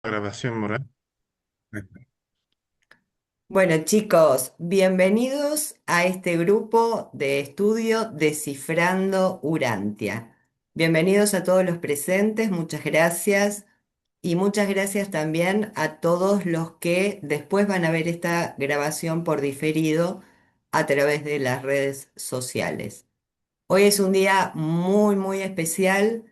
Grabación moral. Bueno, chicos, bienvenidos a este grupo de estudio Descifrando Urantia. Bienvenidos a todos los presentes, muchas gracias. Y muchas gracias también a todos los que después van a ver esta grabación por diferido a través de las redes sociales. Hoy es un día muy, muy especial,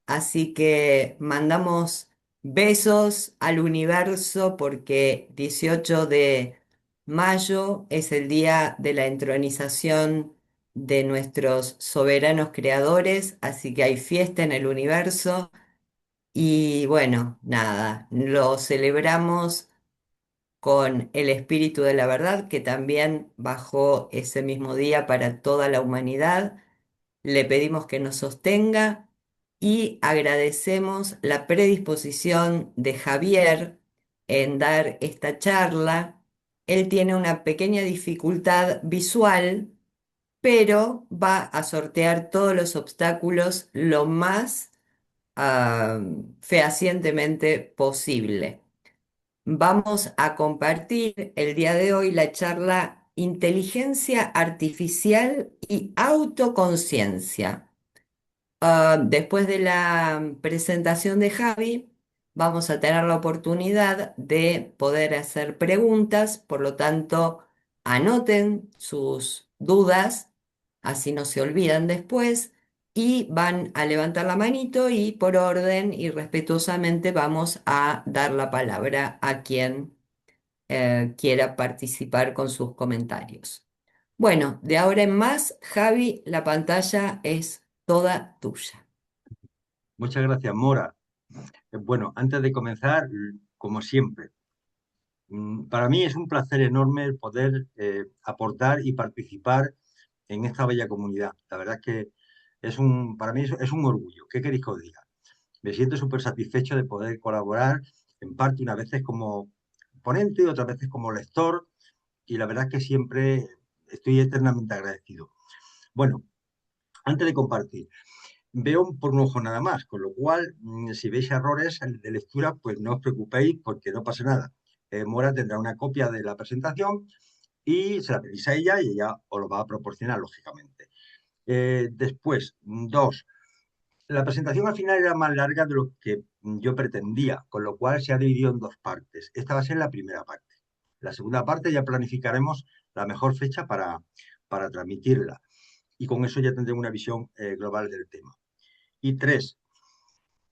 así que mandamos besos al universo porque 18 de mayo es el día de la entronización de nuestros soberanos creadores, así que hay fiesta en el universo y bueno, nada, lo celebramos con el espíritu de la verdad que también bajó ese mismo día para toda la humanidad. Le pedimos que nos sostenga y agradecemos la predisposición de Javier en dar esta charla. Él tiene una pequeña dificultad visual, pero va a sortear todos los obstáculos lo más fehacientemente posible. Vamos a compartir el día de hoy la charla Inteligencia Artificial y Autoconciencia. Después de la presentación de Javi, vamos a tener la oportunidad de poder hacer preguntas, por lo tanto, anoten sus dudas, así no se olvidan después, y van a levantar la manito y por orden y respetuosamente vamos a dar la palabra a quien quiera participar con sus comentarios. Bueno, de ahora en más, Javi, la pantalla es toda tuya. Muchas gracias, Mora. Bueno, antes de comenzar, como siempre, para mí es un placer enorme el poder aportar y participar en esta bella comunidad. La verdad es que para mí es un orgullo. ¿Qué queréis que os diga? Me siento súper satisfecho de poder colaborar, en parte unas veces como ponente y otras veces como lector, y la verdad es que siempre estoy eternamente agradecido. Bueno, antes de compartir. Veo por un ojo nada más, con lo cual, si veis errores de lectura, pues no os preocupéis porque no pasa nada. Mora tendrá una copia de la presentación y se la pedís a ella y ella os lo va a proporcionar, lógicamente. Después, dos, la presentación al final era más larga de lo que yo pretendía, con lo cual se ha dividido en dos partes. Esta va a ser la primera parte. La segunda parte ya planificaremos la mejor fecha para transmitirla y con eso ya tendré una visión global del tema. Y tres,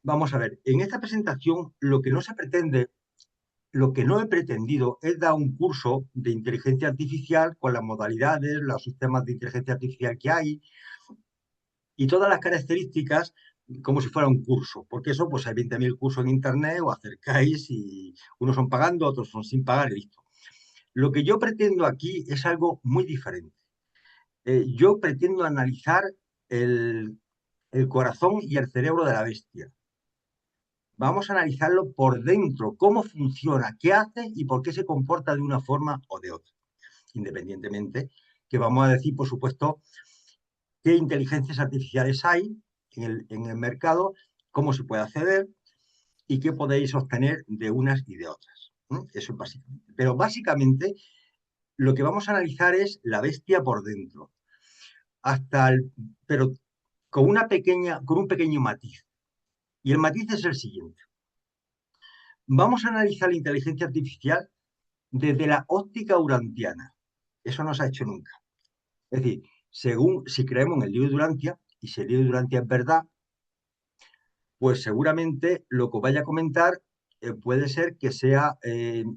vamos a ver, en esta presentación lo que no se pretende, lo que no he pretendido es dar un curso de inteligencia artificial con las modalidades, los sistemas de inteligencia artificial que hay y todas las características como si fuera un curso, porque eso pues hay 20.000 cursos en internet, o acercáis y unos son pagando, otros son sin pagar y listo. Lo que yo pretendo aquí es algo muy diferente. Yo pretendo analizar el, el corazón y el cerebro de la bestia. Vamos a analizarlo por dentro, cómo funciona, qué hace y por qué se comporta de una forma o de otra. Independientemente, que vamos a decir, por supuesto, qué inteligencias artificiales hay en el mercado, cómo se puede acceder y qué podéis obtener de unas y de otras. Eso es básicamente. Pero básicamente lo que vamos a analizar es la bestia por dentro, pero con un pequeño matiz. Y el matiz es el siguiente. Vamos a analizar la inteligencia artificial desde la óptica urantiana. Eso no se ha hecho nunca. Es decir, según si creemos en el libro de Urantia, y si el libro de Urantia es verdad, pues seguramente lo que os vaya a comentar puede ser que sea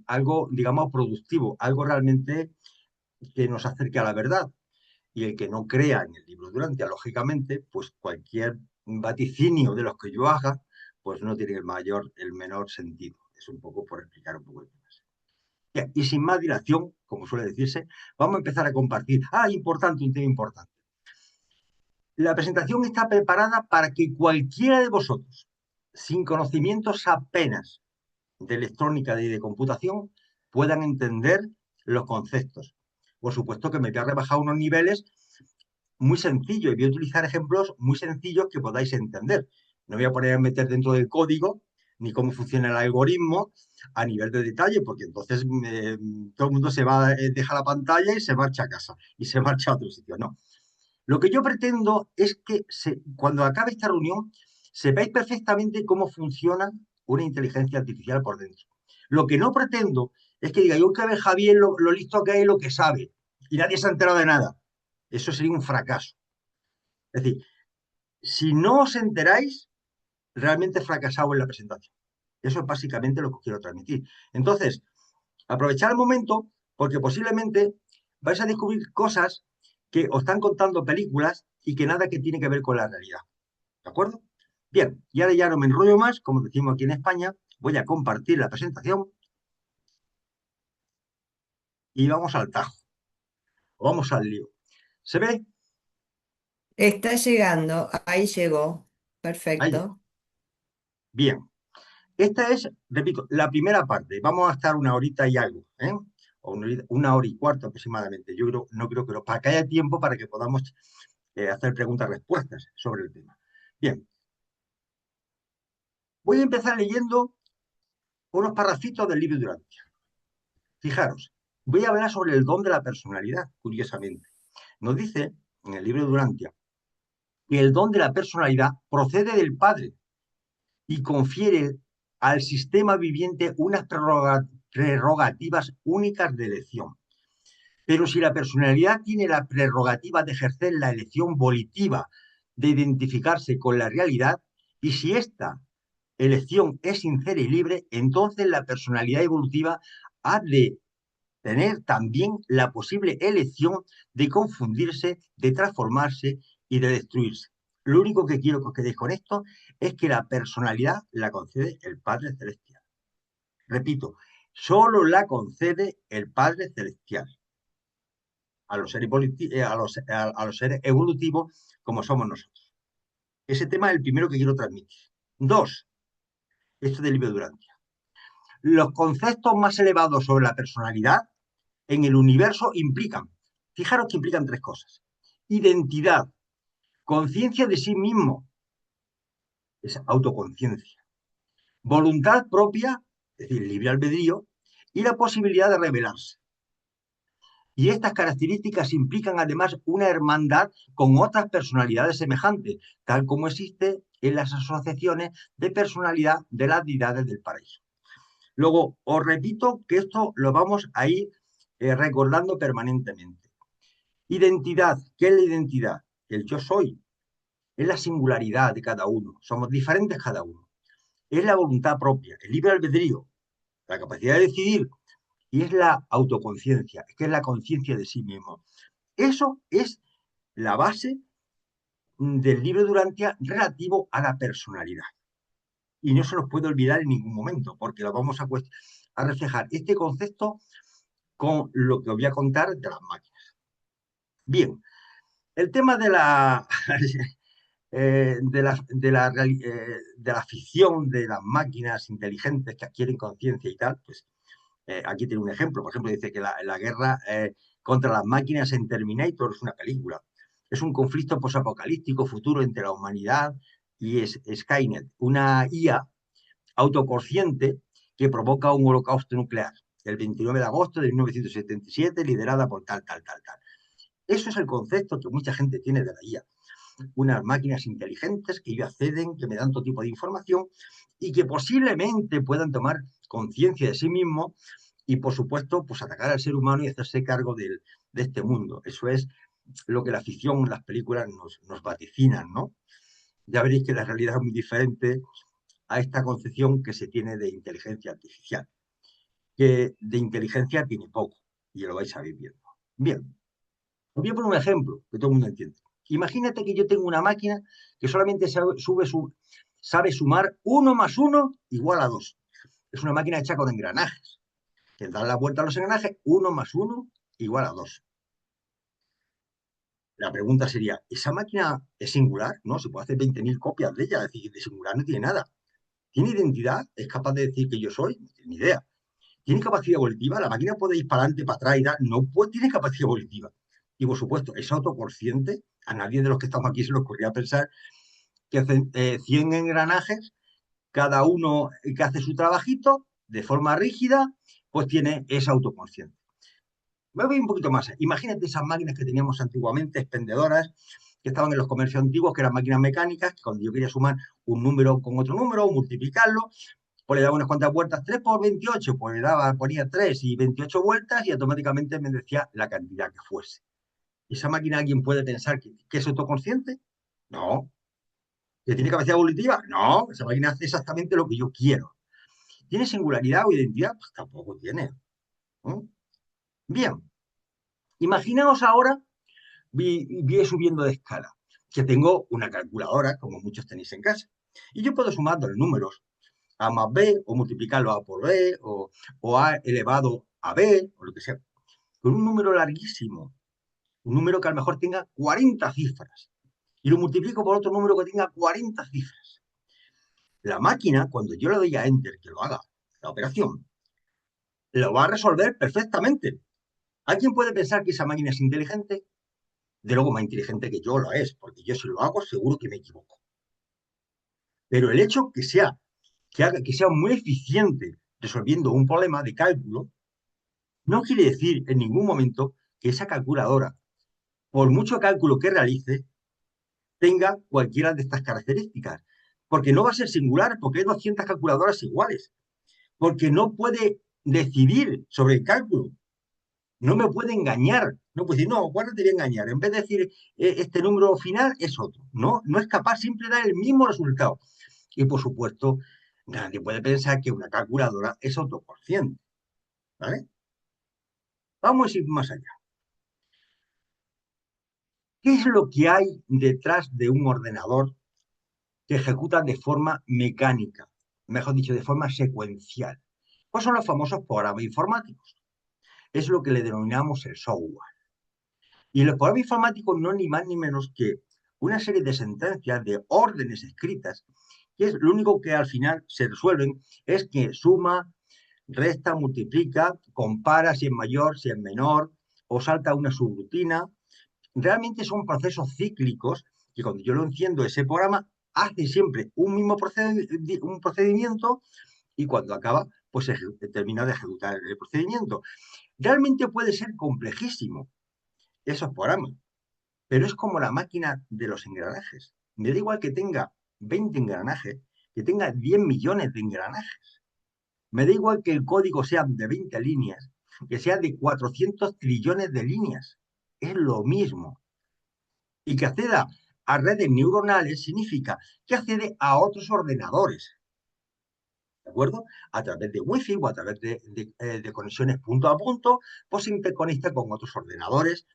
algo, digamos, productivo, algo realmente que nos acerque a la verdad. Y el que no crea en el libro de Urantia, lógicamente, pues cualquier vaticinio de los que yo haga, pues no tiene el menor sentido. Es un poco por explicar un poco el tema. Y sin más dilación, como suele decirse, vamos a empezar a compartir. Importante, un tema importante. La presentación está preparada para que cualquiera de vosotros, sin conocimientos apenas de electrónica y de computación, puedan entender los conceptos. Por supuesto que me voy a rebajar unos niveles muy sencillos y voy a utilizar ejemplos muy sencillos que podáis entender. No voy a poner a meter dentro del código, ni cómo funciona el algoritmo a nivel de detalle, porque entonces todo el mundo se va, deja la pantalla y se marcha a casa y se marcha a otro sitio. No. Lo que yo pretendo es que cuando acabe esta reunión sepáis perfectamente cómo funciona una inteligencia artificial por dentro. Lo que no pretendo es que diga, yo que ver Javier lo listo que hay, lo que sabe, y nadie se ha enterado de nada. Eso sería un fracaso. Es decir, si no os enteráis, realmente he fracasado en la presentación. Eso es básicamente lo que quiero transmitir. Entonces, aprovechar el momento porque posiblemente vais a descubrir cosas que os están contando películas y que nada que tiene que ver con la realidad. ¿De acuerdo? Bien, y ahora ya no me enrollo más, como decimos aquí en España, voy a compartir la presentación y vamos al tajo, vamos al lío. ¿Se ve? Está llegando, ahí llegó. Ahí. Perfecto. Bien. Esta es, repito, la primera parte. Vamos a estar una horita y algo, ¿eh? O una hora y cuarto aproximadamente. Yo creo, no creo que para que haya tiempo para que podamos hacer preguntas-respuestas sobre el tema. Bien, voy a empezar leyendo unos parrafitos del libro de Durantia. Fijaros, voy a hablar sobre el don de la personalidad, curiosamente. Nos dice en el libro de Durantia que el don de la personalidad procede del Padre y confiere al sistema viviente unas prerrogativas únicas de elección. Pero si la personalidad tiene la prerrogativa de ejercer la elección volitiva, de identificarse con la realidad, y si esta elección es sincera y libre, entonces la personalidad evolutiva ha de tener también la posible elección de confundirse, de transformarse y de destruirse. Lo único que quiero que os quedéis con esto es que la personalidad la concede el Padre Celestial. Repito, solo la concede el Padre Celestial a los seres, a los seres evolutivos como somos nosotros. Ese tema es el primero que quiero transmitir. Dos, esto del libro Durante. Los conceptos más elevados sobre la personalidad en el universo implican, fijaros que implican tres cosas: identidad, conciencia de sí mismo, es autoconciencia, voluntad propia, es decir, libre albedrío, y la posibilidad de rebelarse. Y estas características implican además una hermandad con otras personalidades semejantes, tal como existe en las asociaciones de personalidad de las deidades del paraíso. Luego, os repito que esto lo vamos a ir recordando permanentemente. Identidad, ¿qué es la identidad? El yo soy, es la singularidad de cada uno, somos diferentes cada uno. Es la voluntad propia, el libre albedrío, la capacidad de decidir, y es la autoconciencia, que es la conciencia de sí mismo. Eso es la base del libro Durantia relativo a la personalidad. Y no se nos puede olvidar en ningún momento, porque lo vamos a reflejar este concepto con lo que os voy a contar de las máquinas. Bien, el tema de la, de la ficción de las máquinas inteligentes que adquieren conciencia y tal, pues aquí tiene un ejemplo. Por ejemplo, dice que la guerra contra las máquinas en Terminator es una película. Es un conflicto posapocalíptico futuro entre la humanidad y Skynet, una IA autoconsciente que provoca un holocausto nuclear el 29 de agosto de 1977, liderada por tal, tal, tal, tal. Eso es el concepto que mucha gente tiene de la IA. Unas máquinas inteligentes que yo acceden, que me dan todo tipo de información y que posiblemente puedan tomar conciencia de sí mismo y, por supuesto, pues atacar al ser humano y hacerse cargo de este mundo. Eso es lo que la ficción, las películas nos vaticinan, ¿no? Ya veréis que la realidad es muy diferente a esta concepción que se tiene de inteligencia artificial, que de inteligencia tiene poco, y lo vais a ir viendo. Bien, os voy a poner un ejemplo que todo el mundo entiende. Imagínate que yo tengo una máquina que solamente sabe sumar uno más uno igual a 2. Es una máquina hecha con engranajes, que dan la vuelta a los engranajes, uno más uno igual a 2. La pregunta sería, ¿esa máquina es singular? No, se puede hacer 20.000 copias de ella, es decir, de singular no tiene nada. ¿Tiene identidad? ¿Es capaz de decir que yo soy? No tiene ni idea. ¿Tiene capacidad volitiva? ¿La máquina puede ir para adelante, para atrás y dar? No puede, tiene capacidad volitiva. Y por supuesto, es autoconsciente. A nadie de los que estamos aquí se le ocurría pensar que hacen 100 engranajes cada uno que hace su trabajito de forma rígida, pues tiene esa autoconsciencia. Me voy un poquito más. Imagínate esas máquinas que teníamos antiguamente, expendedoras, que estaban en los comercios antiguos, que eran máquinas mecánicas, que cuando yo quería sumar un número con otro número, o multiplicarlo, pues le daba unas cuantas vueltas, 3 por 28, pues le daba, ponía 3 y 28 vueltas y automáticamente me decía la cantidad que fuese. ¿Esa máquina alguien puede pensar que es autoconsciente? No. ¿Que tiene capacidad evolutiva? No. Esa máquina hace exactamente lo que yo quiero. ¿Tiene singularidad o identidad? Pues tampoco tiene. ¿No? Bien. Imaginaos ahora, voy subiendo de escala, que tengo una calculadora, como muchos tenéis en casa, y yo puedo sumar dos números, a más b, o multiplicarlo a por b, o a elevado a b, o lo que sea, con un número larguísimo, un número que a lo mejor tenga 40 cifras, y lo multiplico por otro número que tenga 40 cifras. La máquina, cuando yo le doy a Enter que lo haga, la operación, lo va a resolver perfectamente. ¿Alguien puede pensar que esa máquina es inteligente? De luego más inteligente que yo lo es, porque yo si lo hago seguro que me equivoco. Pero el hecho que sea muy eficiente resolviendo un problema de cálculo, no quiere decir en ningún momento que esa calculadora, por mucho cálculo que realice, tenga cualquiera de estas características. Porque no va a ser singular, porque hay 200 calculadoras iguales. Porque no puede decidir sobre el cálculo. No me puede engañar. No puede decir, no, ¿cuándo te voy a engañar? En vez de decir este número final es otro. No, no es capaz, siempre da el mismo resultado. Y por supuesto, nadie puede pensar que una calculadora es autoconsciente. ¿Vale? Vamos a ir más allá. ¿Qué es lo que hay detrás de un ordenador que ejecuta de forma mecánica? Mejor dicho, de forma secuencial. Pues son los famosos programas informáticos. Es lo que le denominamos el software. Y los programas informáticos no ni más ni menos que una serie de sentencias, de órdenes escritas, que es lo único que al final se resuelven, es que suma, resta, multiplica, compara si es mayor, si es menor, o salta una subrutina. Realmente son procesos cíclicos que cuando yo lo enciendo ese programa, hace siempre un mismo un procedimiento y cuando acaba, pues se termina de ejecutar el procedimiento. Realmente puede ser complejísimo esos programas, pero es como la máquina de los engranajes. Me da igual que tenga 20 engranajes, que tenga 10 millones de engranajes. Me da igual que el código sea de 20 líneas, que sea de 400 trillones de líneas. Es lo mismo. Y que acceda a redes neuronales significa que accede a otros ordenadores. ¿De acuerdo? A través de Wi-Fi o a través de conexiones punto a punto, pues se interconecta con otros ordenadores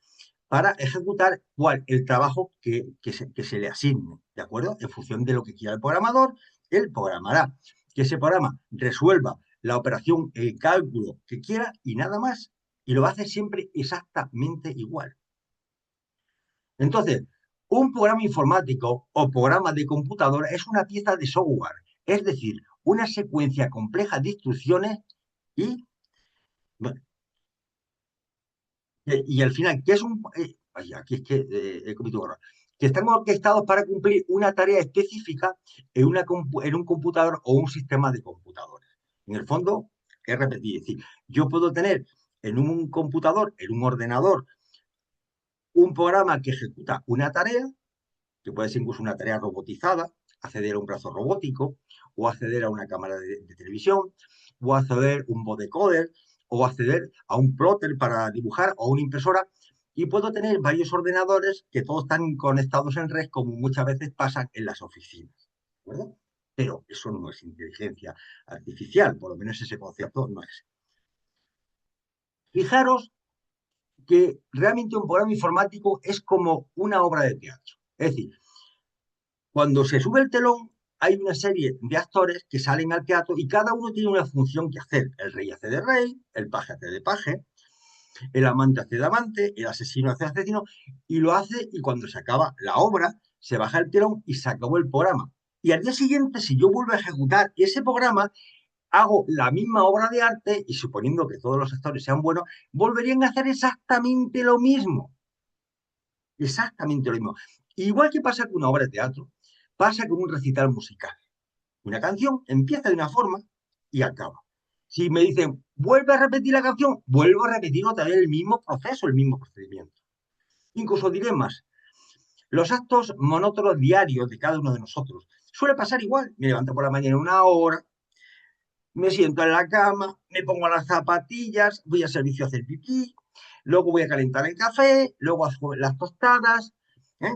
para ejecutar el trabajo que se le asigne, ¿de acuerdo? En función de lo que quiera el programador, él programará que ese programa resuelva la operación, el cálculo que quiera y nada más. Y lo hace siempre exactamente igual. Entonces, un programa informático o programa de computadora es una pieza de software, es decir, una secuencia compleja de instrucciones y, bueno, y al final, ¿qué es un... ay, aquí es que he cometido un error. Que están orquestados para cumplir una tarea específica en un computador o un sistema de computadores. En el fondo, es repetir, es decir, yo puedo tener en un computador, en un ordenador, un programa que ejecuta una tarea, que puede ser incluso una tarea robotizada, acceder a un brazo robótico, o acceder a una cámara de televisión, o acceder a un vodecoder, o acceder a un plotter para dibujar, o una impresora, y puedo tener varios ordenadores que todos están conectados en red, como muchas veces pasa en las oficinas. ¿De acuerdo? Pero eso no es inteligencia artificial, por lo menos ese concepto no es. Fijaros que realmente un programa informático es como una obra de teatro. Es decir, cuando se sube el telón, hay una serie de actores que salen al teatro y cada uno tiene una función que hacer. El rey hace de rey, el paje hace de paje, el amante hace de amante, el asesino hace de asesino, y lo hace y cuando se acaba la obra, se baja el telón y se acabó el programa. Y al día siguiente, si yo vuelvo a ejecutar ese programa, hago la misma obra de arte y suponiendo que todos los actores sean buenos, volverían a hacer exactamente lo mismo. Exactamente lo mismo. Igual que pasa con una obra de teatro, pasa con un recital musical. Una canción empieza de una forma y acaba. Si me dicen, vuelve a repetir la canción, vuelvo a repetir otra vez el mismo proceso, el mismo procedimiento. Incluso diré más, los actos monótonos diarios de cada uno de nosotros suele pasar igual. Me levanto por la mañana una hora, me siento en la cama, me pongo las zapatillas, voy al servicio a hacer pipí, luego voy a calentar el café, luego hago las tostadas, ¿eh?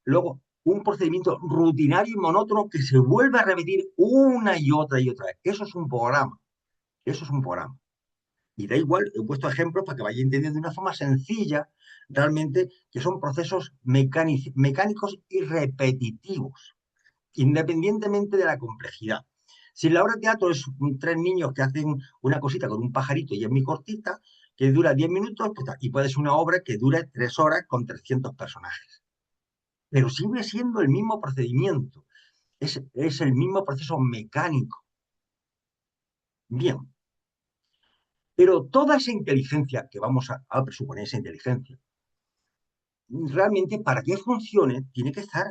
Luego un procedimiento rutinario y monótono que se vuelve a repetir una y otra vez. Eso es un programa, eso es un programa. Y da igual, he puesto ejemplos para que vaya entendiendo de una forma sencilla realmente que son procesos mecánicos y repetitivos independientemente de la complejidad. Si la obra de teatro es tres niños que hacen una cosita con un pajarito y es muy cortita, que dura 10 minutos, pues, y puede ser una obra que dure 3 horas con 300 personajes. Pero sigue siendo el mismo procedimiento, es el mismo proceso mecánico. Bien, pero toda esa inteligencia que vamos a presuponer, esa inteligencia, realmente para que funcione tiene que estar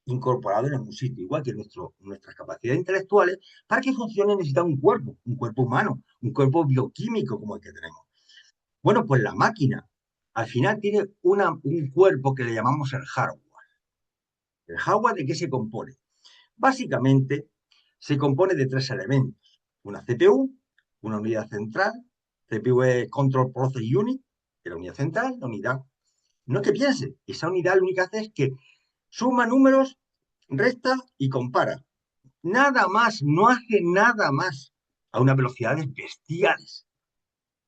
incorporado en algún sitio, igual que nuestras capacidades intelectuales, para que funcione necesita un cuerpo humano, un cuerpo bioquímico como el que tenemos. Bueno, pues la máquina al final tiene un cuerpo que le llamamos el hardware. ¿El hardware de qué se compone? Básicamente se compone de tres elementos. Una CPU, una unidad central, CPU es Control Process Unit, que es la unidad central, la unidad. No es que piense, esa unidad lo único que hace es que suma números, resta y compara. Nada más, no hace nada más a unas velocidades bestiales.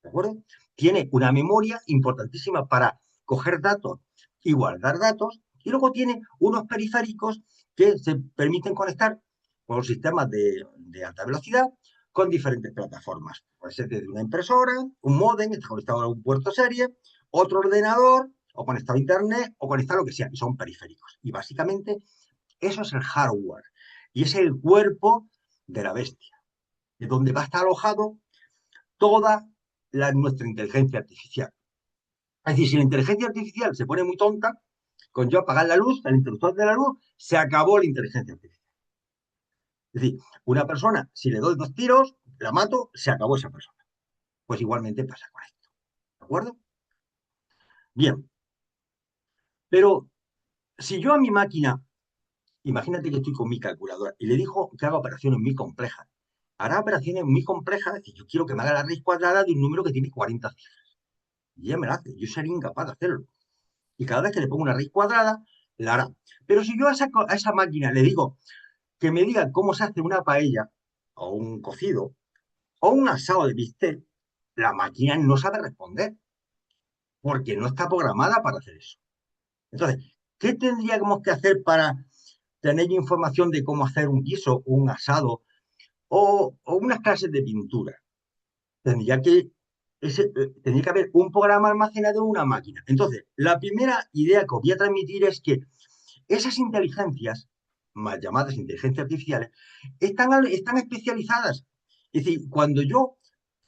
¿De acuerdo? Tiene una memoria importantísima para coger datos y guardar datos, y luego tiene unos periféricos que se permiten conectar con los sistemas de alta velocidad con diferentes plataformas. Puede ser desde una impresora, un módem, está conectado a un puerto serie, otro ordenador, o conectado a internet, o conectado a lo que sea, y son periféricos. Y básicamente eso es el hardware, y es el cuerpo de la bestia, de donde va a estar alojado toda nuestra inteligencia artificial. Es decir, si la inteligencia artificial se pone muy tonta, con yo apagar la luz, el interruptor de la luz, se acabó la inteligencia artificial. Es decir, una persona, si le doy 2 tiros, la mato, se acabó esa persona. Pues igualmente pasa con esto. ¿De acuerdo? Bien, pero si yo a mi máquina, imagínate que estoy con mi calculadora y le digo que haga operaciones muy complejas, hará operaciones muy complejas y yo quiero que me haga la raíz cuadrada de un número que tiene 40 cifras. Y ella me la hace, yo sería incapaz de hacerlo. Y cada vez que le pongo una raíz cuadrada, la hará. Pero si yo a esa máquina le digo que me diga cómo se hace una paella, o un cocido, o un asado de bistec, la máquina no sabe responder, porque no está programada para hacer eso. Entonces, ¿qué tendríamos que hacer para tener información de cómo hacer un guiso, o un asado, o unas clases de pintura? Tendría que, tendría que haber un programa almacenado en una máquina. Entonces, la primera idea que os voy a transmitir es que esas inteligencias, más llamadas inteligencias artificiales, están especializadas. Es decir, cuando yo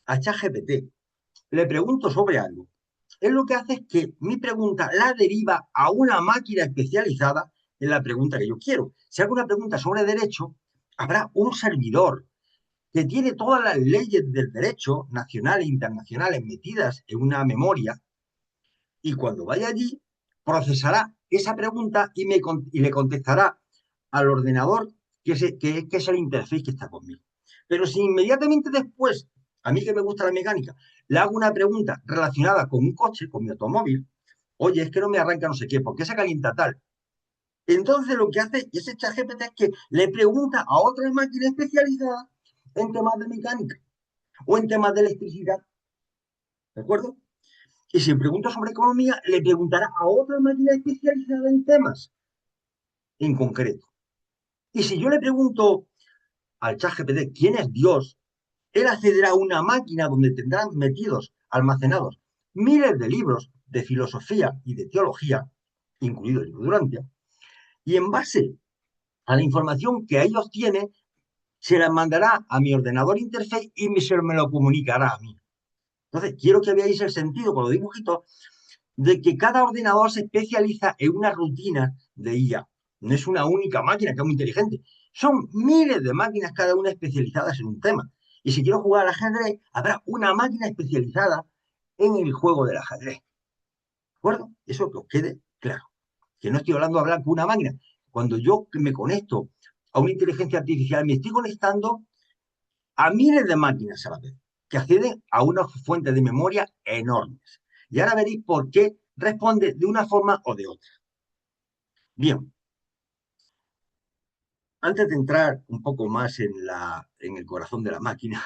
a ChatGPT le pregunto sobre algo, él lo que hace es que mi pregunta la deriva a una máquina especializada en la pregunta que yo quiero. Si hago una pregunta sobre derecho, habrá un servidor que tiene todas las leyes del derecho nacional e internacionales metidas en una memoria, y cuando vaya allí procesará esa pregunta y le contestará al ordenador que es el interface que está conmigo. Pero si inmediatamente después, a mí que me gusta la mecánica, le hago una pregunta relacionada con un coche, con mi automóvil, oye, es que no me arranca no sé qué, ¿por qué se calienta tal? Entonces lo que hace ese ChatGPT es que le pregunta a otra máquina especializada en temas de mecánica o en temas de electricidad, ¿de acuerdo? Y si pregunto sobre economía, le preguntará a otra máquina especializada en temas en concreto. Y si yo le pregunto al ChatGPT quién es Dios, él accederá a una máquina donde tendrán metidos, almacenados, miles de libros de filosofía y de teología, incluido el libro Durantia, y en base a la información que ellos tienen, se la mandará a mi ordenador interface y se me lo comunicará a mí. Entonces, quiero que veáis el sentido con los dibujitos de que cada ordenador se especializa en una rutina de IA. No es una única máquina que es muy inteligente. Son miles de máquinas, cada una especializadas en un tema. Y si quiero jugar al ajedrez, habrá una máquina especializada en el juego del ajedrez. ¿De acuerdo? Eso que os quede claro. Que no estoy hablando de hablar con una máquina. Cuando yo me conecto a una inteligencia artificial, me estoy conectando a miles de máquinas a la vez, que acceden a una fuente de memoria enormes. Y ahora veréis por qué responde de una forma o de otra. Bien, antes de entrar un poco más en el corazón de la máquina,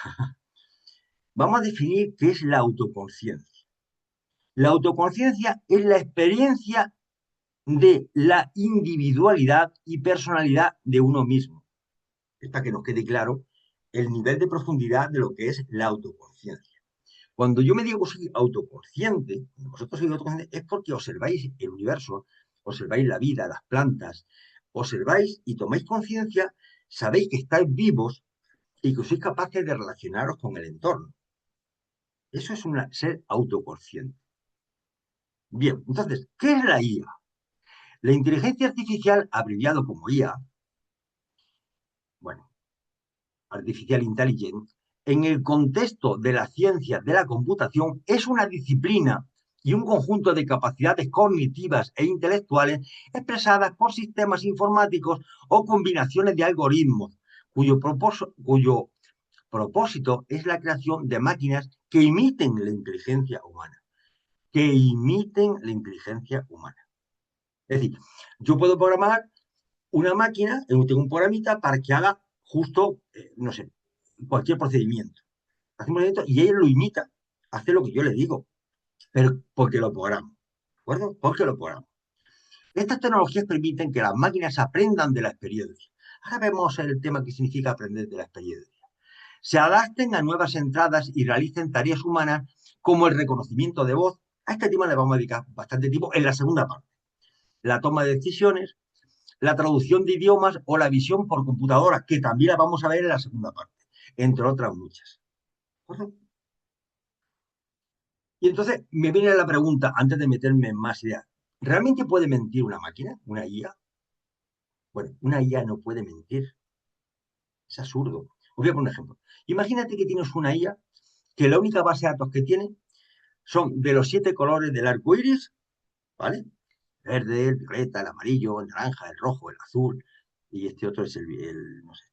vamos a definir qué es la autoconciencia. La autoconciencia es la experiencia de la individualidad y personalidad de uno mismo. Es para que nos quede claro el nivel de profundidad de lo que es la autoconciencia. Cuando yo me digo que soy autoconsciente, cuando vosotros sois autoconscientes, es porque observáis el universo, observáis la vida, las plantas, observáis y tomáis conciencia, sabéis que estáis vivos y que sois capaces de relacionaros con el entorno. Eso es ser autoconsciente. Bien, entonces, ¿qué es la IA? La inteligencia artificial, abreviado como IA, bueno, Artificial Intelligence, en el contexto de las ciencias de la computación, es una disciplina y un conjunto de capacidades cognitivas e intelectuales expresadas por sistemas informáticos o combinaciones de algoritmos, cuyo propósito es la creación de máquinas que imiten la inteligencia humana, que imiten la inteligencia humana. Es decir, yo puedo programar una máquina, tengo un programita para que haga justo, no sé, cualquier procedimiento. Hace un procedimiento y ella lo imita, hace lo que yo le digo, pero porque lo programo. ¿De acuerdo? Porque lo programo. Estas tecnologías permiten que las máquinas aprendan de la experiencia. Ahora vemos el tema que significa aprender de la experiencia. Se adapten a nuevas entradas y realicen tareas humanas como el reconocimiento de voz. A este tema le vamos a dedicar bastante tiempo en la segunda parte. La toma de decisiones, la traducción de idiomas o la visión por computadora, que también la vamos a ver en la segunda parte, entre otras muchas. Y entonces me viene la pregunta, antes de meterme en más ideas, ¿realmente puede mentir una máquina, una IA? Bueno, una IA no puede mentir, es absurdo. Os voy a poner un ejemplo. Imagínate que tienes una IA que la única base de datos que tiene son de los 7 colores del arco iris, ¿vale? Verde, el violeta, el amarillo, el naranja, el rojo, el azul, y este otro es no sé,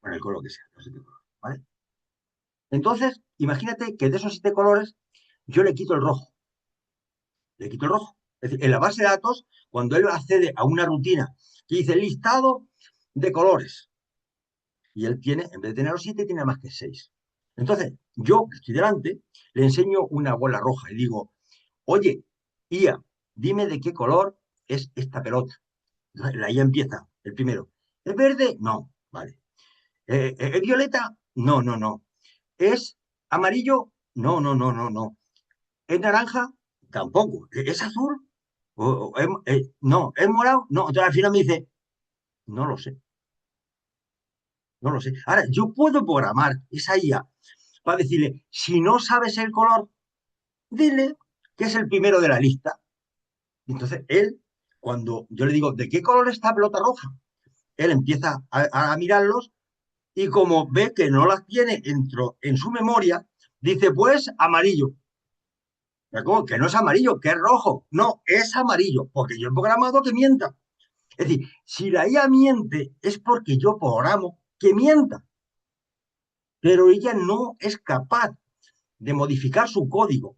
bueno, el color que sea, los 7 colores, ¿vale? Entonces, imagínate que de esos 7 colores yo le quito el rojo, le quito el rojo. Es decir, en la base de datos, cuando él accede a una rutina que dice listado de colores, y él tiene, en vez de tener los 7, tiene más que 6. Entonces, yo, que estoy delante, le enseño una bola roja y digo, oye, IA, dime de qué color es esta pelota. La IA empieza, el primero. ¿Es verde? No, vale. ¿Es violeta? No, no, no. ¿Es amarillo? No, no, no, no, no. ¿Es naranja? Tampoco. ¿Es azul? No. ¿Es morado? No. Entonces al final me dice, no lo sé, no lo sé. Ahora, yo puedo programar esa IA para decirle, si no sabes el color, dile que es el primero de la lista. Entonces él, cuando yo le digo, ¿de qué color es esta pelota roja? Él empieza a mirarlos y como ve que no las tiene en su memoria, dice, pues amarillo. ¿Cómo? Que no es amarillo, que es rojo. No, es amarillo, porque yo he programado que mienta. Es decir, si la IA miente es porque yo programo que mienta, pero ella no es capaz de modificar su código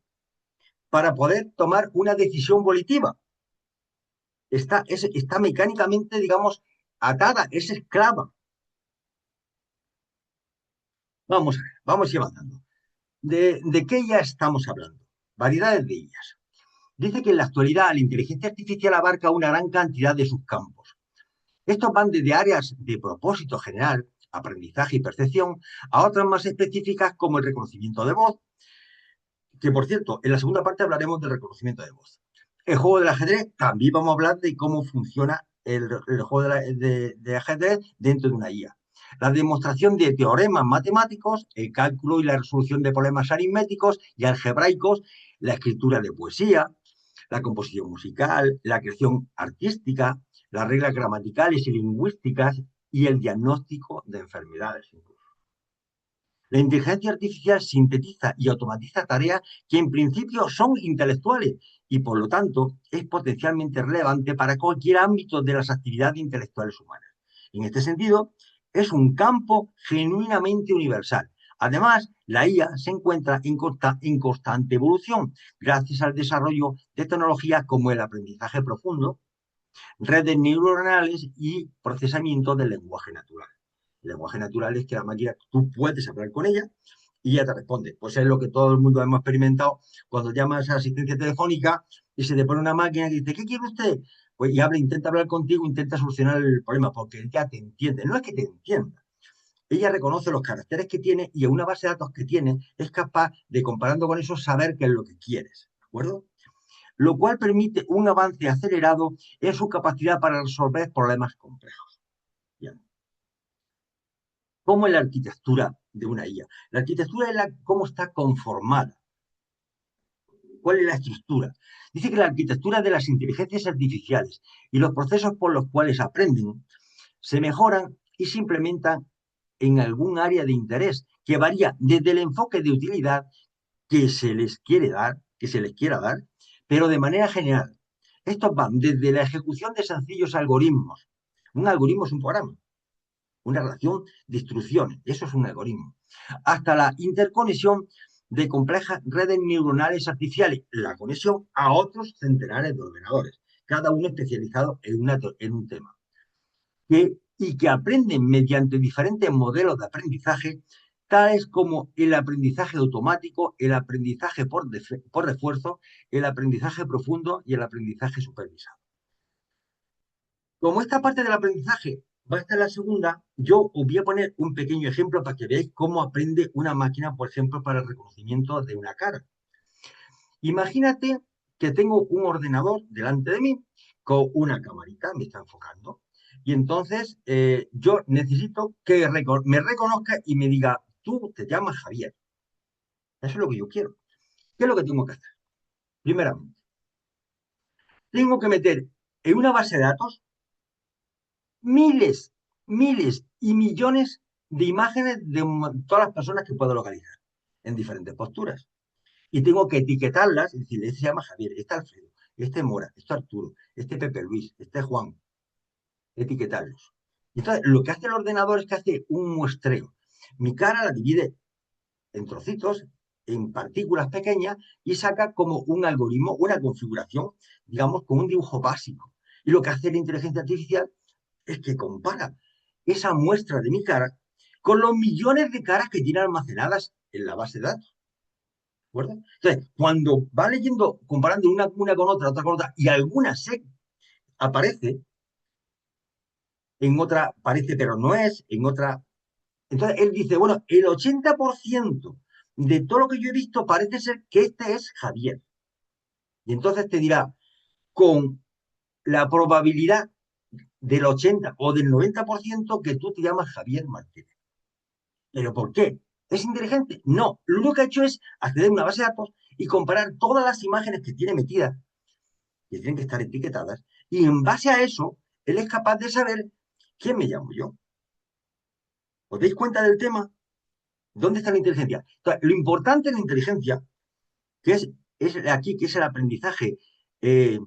para poder tomar una decisión volitiva. Está mecánicamente, digamos, atada, es esclava. Vamos a ver, vamos llevando. ¿De qué ya estamos hablando? Variedades de ellas. Dice que en la actualidad la inteligencia artificial abarca una gran cantidad de subcampos. Estos van desde áreas de propósito general, aprendizaje y percepción, a otras más específicas como el reconocimiento de voz, que por cierto, en la segunda parte hablaremos del reconocimiento de voz. El juego del ajedrez, también vamos a hablar de cómo funciona el juego de ajedrez dentro de una IA. La demostración de teoremas matemáticos, el cálculo y la resolución de problemas aritméticos y algebraicos, la escritura de poesía, la composición musical, la creación artística, las reglas gramaticales y lingüísticas y el diagnóstico de enfermedades. La inteligencia artificial sintetiza y automatiza tareas que en principio son intelectuales y por lo tanto es potencialmente relevante para cualquier ámbito de las actividades intelectuales humanas. En este sentido, es un campo genuinamente universal. Además, la IA se encuentra en constante evolución gracias al desarrollo de tecnologías como el aprendizaje profundo, redes neuronales y procesamiento del lenguaje natural. El lenguaje natural es que la máquina, tú puedes hablar con ella y ella te responde. Pues es lo que todo el mundo hemos experimentado cuando llamas a asistencia telefónica y se te pone una máquina que dice, ¿qué quiere usted? Pues y habla, intenta hablar contigo, intenta solucionar el problema, porque ella te entiende. No es que te entienda. Ella reconoce los caracteres que tiene y en una base de datos que tiene es capaz de, comparando con eso, saber qué es lo que quieres. ¿De acuerdo? Lo cual permite un avance acelerado en su capacidad para resolver problemas complejos. Bien. ¿Cómo es la arquitectura de una IA? La arquitectura es cómo está conformada. ¿Cuál es la estructura? Dice que la arquitectura de las inteligencias artificiales y los procesos por los cuales aprenden se mejoran y se implementan en algún área de interés que varía desde el enfoque de utilidad que se les quiere dar, que se les quiera dar, pero de manera general. Estos van desde la ejecución de sencillos algoritmos. Un algoritmo es un programa, una relación de instrucciones, eso es un algoritmo, hasta la interconexión de complejas redes neuronales artificiales, la conexión a otros centenares de ordenadores, cada uno especializado en un tema, y que aprenden mediante diferentes modelos de aprendizaje, tales como el aprendizaje automático, el aprendizaje por refuerzo, el aprendizaje profundo y el aprendizaje supervisado. Como esta parte del aprendizaje va a estar en la segunda, yo os voy a poner un pequeño ejemplo para que veáis cómo aprende una máquina, por ejemplo, para el reconocimiento de una cara. Imagínate que tengo un ordenador delante de mí con una camarita, me está enfocando, y entonces yo necesito que me reconozca y me diga, tú te llamas Javier. Eso es lo que yo quiero. ¿Qué es lo que tengo que hacer? Primeramente, tengo que meter en una base de datos miles, miles y millones de imágenes de todas las personas que puedo localizar en diferentes posturas. Y tengo que etiquetarlas, es decir, este se llama Javier, este Alfredo, este Mora, este Arturo, este Pepe Luis, este Juan, etiquetarlos. Y entonces, lo que hace el ordenador es que hace un muestreo. Mi cara la divide en trocitos, en partículas pequeñas, y saca como un algoritmo, una configuración, digamos, con un dibujo básico. Y lo que hace la inteligencia artificial es que compara esa muestra de mi cara con los millones de caras que tiene almacenadas en la base de datos. ¿De acuerdo? Entonces, cuando va leyendo, comparando una con otra con otra, y alguna se aparece, en otra parece pero no es, en otra. Entonces él dice, bueno, el 80% de todo lo que yo he visto parece ser que este es Javier. Y entonces te dirá, con la probabilidad del 80 o del 90% que tú te llamas Javier Martínez. ¿Pero por qué? ¿Es inteligente? No. Lo único que ha hecho es acceder a una base de datos y comparar todas las imágenes que tiene metidas, que tienen que estar etiquetadas, y en base a eso, él es capaz de saber quién me llamo yo. ¿Os dais cuenta del tema? ¿Dónde está la inteligencia? Entonces, lo importante en la inteligencia, que es aquí, que es el aprendizaje eh,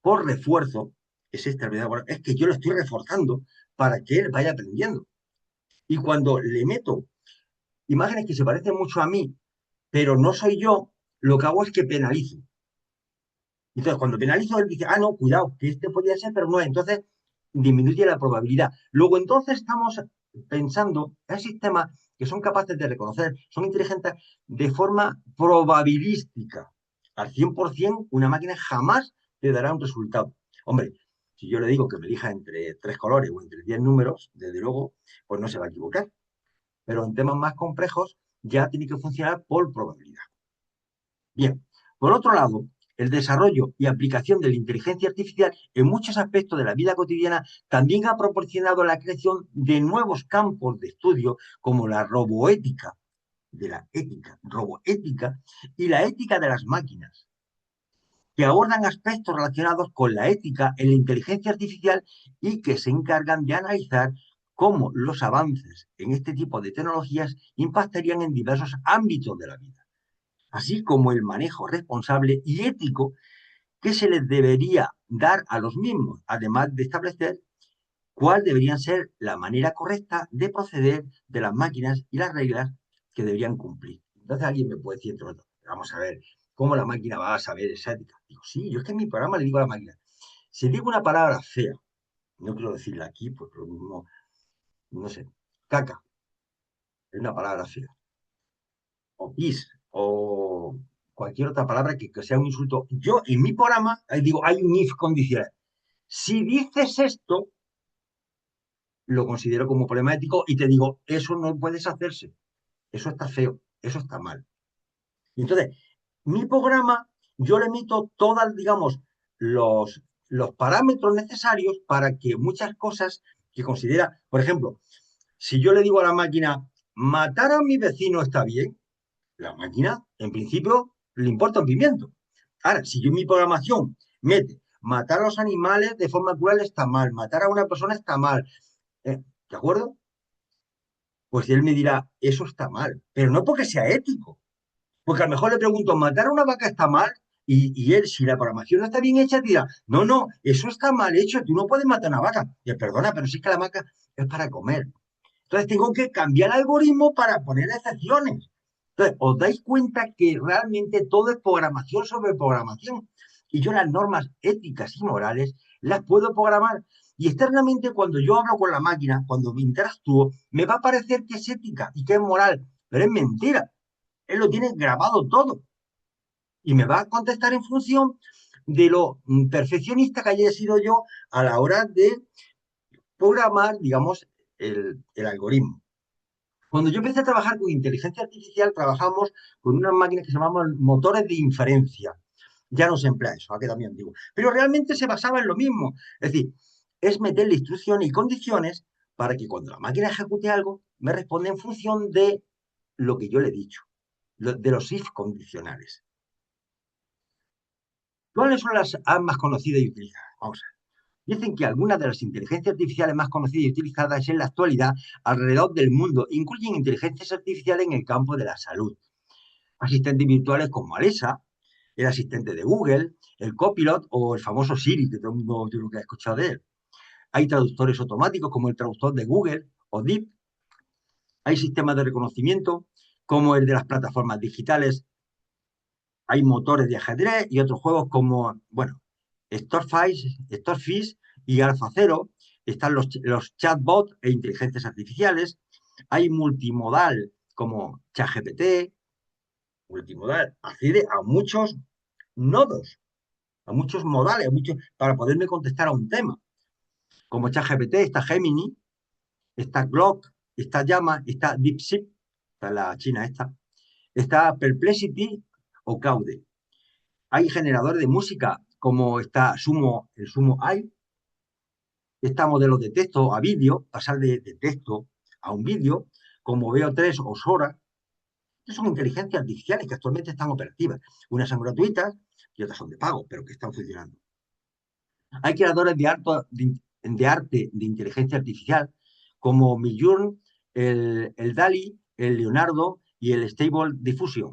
por refuerzo, es esta, bueno, es que yo lo estoy reforzando para que él vaya aprendiendo. Y cuando le meto imágenes que se parecen mucho a mí, pero no soy yo, lo que hago es que penalizo. Entonces, cuando penalizo, él dice, ah, no, cuidado, que este podría ser, pero no es. Entonces, disminuye la probabilidad. Luego, entonces, estamos pensando en sistemas que son capaces de reconocer, son inteligentes de forma probabilística. Al 100%, una máquina jamás te dará un resultado. Hombre, si yo le digo que me elija entre 3 colores o entre 10 números, desde luego, pues no se va a equivocar. Pero en temas más complejos ya tiene que funcionar por probabilidad. Bien, por otro lado, el desarrollo y aplicación de la inteligencia artificial en muchos aspectos de la vida cotidiana también ha proporcionado la creación de nuevos campos de estudio como la roboética, de la ética, roboética y la ética de las máquinas. que abordan aspectos relacionados con la ética en la inteligencia artificial y que se encargan de analizar cómo los avances en este tipo de tecnologías impactarían en diversos ámbitos de la vida, así como el manejo responsable y ético que se les debería dar a los mismos, además de establecer cuál debería ser la manera correcta de proceder de las máquinas y las reglas que deberían cumplir. Entonces alguien me puede decir, vamos a ver, ¿cómo la máquina va a saber esa ética? Digo, sí, yo es que en mi programa le digo a la máquina, si digo una palabra fea, no quiero decirla aquí, pues lo mismo, no sé, caca, es una palabra fea, o pis, o cualquier otra palabra que sea un insulto. Yo en mi programa digo, hay un if condicional. Si dices esto, lo considero como problema ético y te digo, eso no puedes hacerse, eso está feo, eso está mal. Y entonces, mi programa, yo le emito todas, digamos, los parámetros necesarios para que muchas cosas que considera, por ejemplo, si yo le digo a la máquina, matar a mi vecino está bien, la máquina, en principio, le importa un pimiento. Ahora, si yo en mi programación mete matar a los animales de forma cruel está mal, matar a una persona está mal, ¿de acuerdo? Pues él me dirá, eso está mal, pero no porque sea ético, porque a lo mejor le pregunto, ¿matar a una vaca está mal? Y él, si la programación no está bien hecha, dirá, no, no, eso está mal hecho, tú no puedes matar a una vaca. Y él, perdona, pero si es que la vaca es para comer. Entonces tengo que cambiar el algoritmo para poner excepciones. Entonces, os dais cuenta que realmente todo es programación sobre programación. Y yo las normas éticas y morales las puedo programar. Y externamente, cuando yo hablo con la máquina, cuando me interactúo, me va a parecer que es ética y que es moral. Pero es mentira. Él lo tiene grabado todo. Y me va a contestar en función de lo perfeccionista que haya sido yo a la hora de programar, digamos, el algoritmo. Cuando yo empecé a trabajar con inteligencia artificial, trabajamos con unas máquinas que se llamaban motores de inferencia. Ya no se emplea eso, ha quedado muy antiguo. Pero realmente se basaba en lo mismo. Es decir, es meterle instrucciones y condiciones para que cuando la máquina ejecute algo, me responda en función de lo que yo le he dicho, de los if condicionales. ¿Cuáles son las apps más conocidas y utilizadas? Vamos a ver. Dicen que algunas de las inteligencias artificiales más conocidas y utilizadas en la actualidad alrededor del mundo incluyen inteligencias artificiales en el campo de la salud. Asistentes virtuales como Alexa, el asistente de Google, el Copilot o el famoso Siri, que todo el mundo tiene que ha escuchado de él. Hay traductores automáticos como el traductor de Google o Deep. Hay sistemas de reconocimiento como el de las plataformas digitales. Hay motores de ajedrez y otros juegos como, bueno, Storefish y AlphaZero. Están los chatbots e inteligencias artificiales. Hay multimodal como ChatGPT. Multimodal accede a muchos nodos, a muchos modales, para poderme contestar a un tema. Como ChatGPT, está Gemini, está Grok, está Llama, está DeepSeek, está la china esta, está Perplexity o Caude. Hay generadores de música como está Sumo, el Sumo AI, está modelos de texto a vídeo, pasar de texto a un vídeo, como Veo3 o Sora. Estas son inteligencias artificiales que actualmente están operativas. Unas son gratuitas y otras son de pago, pero que están funcionando. Hay creadores arte de inteligencia artificial como Midjourney, el DALI, el Leonardo y el Stable Diffusion.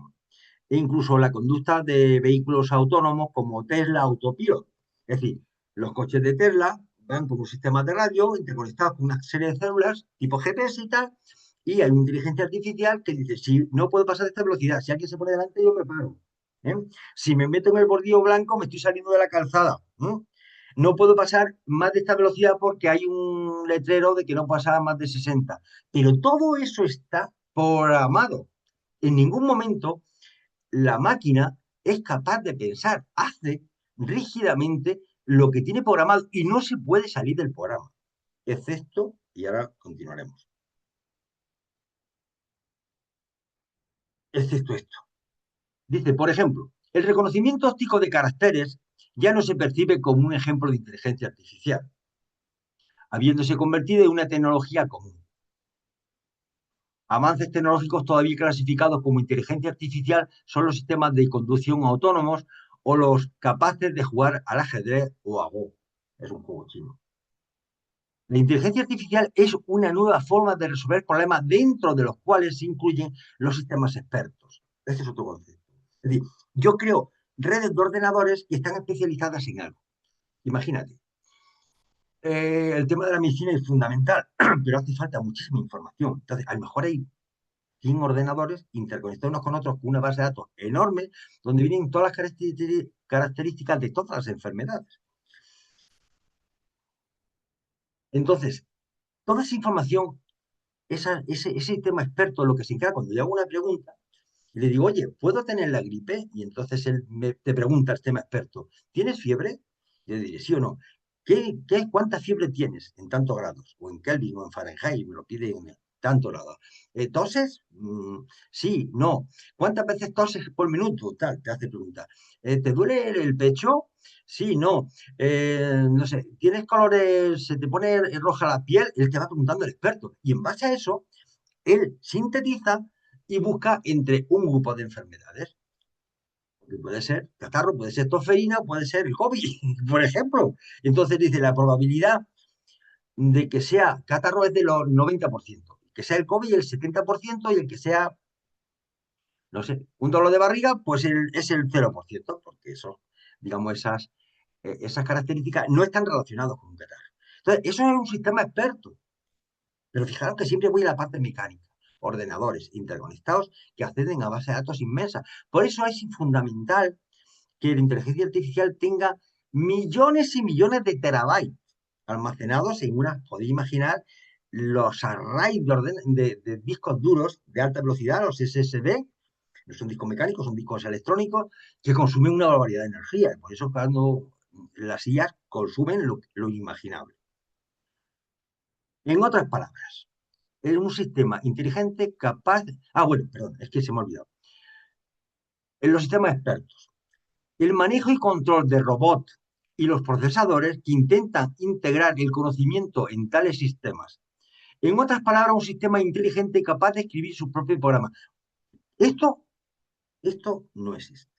E incluso la conducta de vehículos autónomos como Tesla Autopilot. Es decir, los coches de Tesla van con un sistema de radio interconectados con una serie de células tipo GPS y tal, y hay una inteligencia artificial que dice, si no puedo pasar de esta velocidad, si alguien se pone delante, yo me paro. ¿Eh? Si me meto en el bordillo blanco, me estoy saliendo de la calzada. No puedo pasar más de esta velocidad porque hay un letrero de que no pasará más de 60. Pero todo eso está programado. En ningún momento la máquina es capaz de pensar, hace rígidamente lo que tiene programado y no se puede salir del programa, excepto, y ahora continuaremos, excepto esto. Dice, por ejemplo, el reconocimiento óptico de caracteres ya no se percibe como un ejemplo de inteligencia artificial, habiéndose convertido en una tecnología común. Avances tecnológicos todavía clasificados como inteligencia artificial son los sistemas de conducción autónomos o los capaces de jugar al ajedrez o a Go. Es un juego chino. La inteligencia artificial es una nueva forma de resolver problemas dentro de los cuales se incluyen los sistemas expertos. Este es otro concepto. Es decir, yo creo redes de ordenadores que están especializadas en algo. Imagínate, el tema de la medicina es fundamental, pero hace falta muchísima información. Entonces, a lo mejor hay 100 ordenadores interconectados unos con otros con una base de datos enorme donde vienen todas las características de todas las enfermedades. Entonces, toda esa información, ese tema experto, lo que se encarga cuando yo hago una pregunta, y le digo, oye, ¿puedo tener la gripe? Y entonces te pregunta el tema experto, ¿tienes fiebre? Y yo diré, ¿sí o no? ¿Cuánta fiebre tienes en tantos grados? O en Kelvin o en Fahrenheit, me lo pide en tantos grados. ¿Toses? Sí, no. ¿Cuántas veces toses por minuto? Tal, te hace preguntar. ¿Te duele el pecho? Sí, no. No sé, ¿tienes colores? ¿Se te pone roja la piel? Él te va preguntando el experto. Y en base a eso, él sintetiza y busca entre un grupo de enfermedades. Que puede ser catarro, puede ser tosferina, puede ser el COVID, por ejemplo. Entonces dice, la probabilidad de que sea catarro es de los 90%, que sea el COVID el 70% y el que sea, no sé, un dolor de barriga, pues es el 0%, porque eso, digamos, esas características no están relacionadas con un catarro. Entonces, eso es un sistema experto. Pero fijaros que siempre voy a la parte mecánica, ordenadores interconectados que acceden a bases de datos inmensas. Por eso es fundamental que la inteligencia artificial tenga millones y millones de terabytes almacenados en unas, podéis imaginar, los arrays de discos duros de alta velocidad, los SSD, no son discos mecánicos, son discos electrónicos que consumen una barbaridad de energía. Por eso cuando las IAs consumen lo inimaginable. En otras palabras, es un sistema inteligente capaz. Bueno, perdón, es que se me ha olvidado. En los sistemas expertos, el manejo y control de robots y los procesadores que intentan integrar el conocimiento en tales sistemas. En otras palabras, un sistema inteligente capaz de escribir su propio programa. Esto, esto no existe.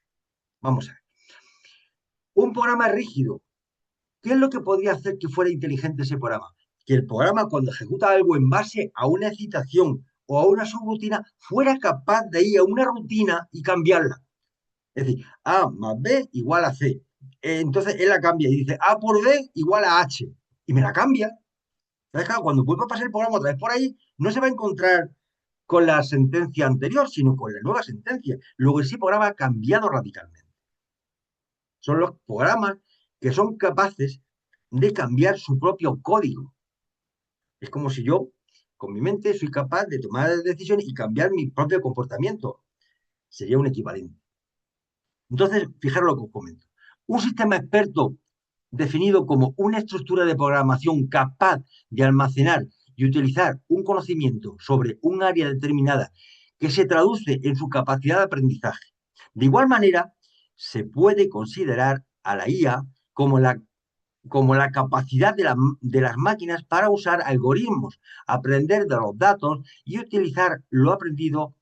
Vamos a ver. Un programa rígido. ¿Qué es lo que podría hacer que fuera inteligente ese programa? Que el programa, cuando ejecuta algo en base a una excitación o a una subrutina, fuera capaz de ir a una rutina y cambiarla. Es decir, A más B igual a C. Entonces él la cambia y dice A por B igual a H. Y me la cambia. Entonces, claro, cuando vuelva a pasar el programa otra vez por ahí, no se va a encontrar con la sentencia anterior, sino con la nueva sentencia. Luego ese programa ha cambiado radicalmente. Son los programas que son capaces de cambiar su propio código. Es como si yo, con mi mente, soy capaz de tomar decisiones y cambiar mi propio comportamiento. Sería un equivalente. Entonces, fijaros lo que os comento. Un sistema experto definido como una estructura de programación capaz de almacenar y utilizar un conocimiento sobre un área determinada que se traduce en su capacidad de aprendizaje. De igual manera, se puede considerar a la IA como la capacidad de las máquinas para usar algoritmos, aprender de los datos y utilizar lo aprendido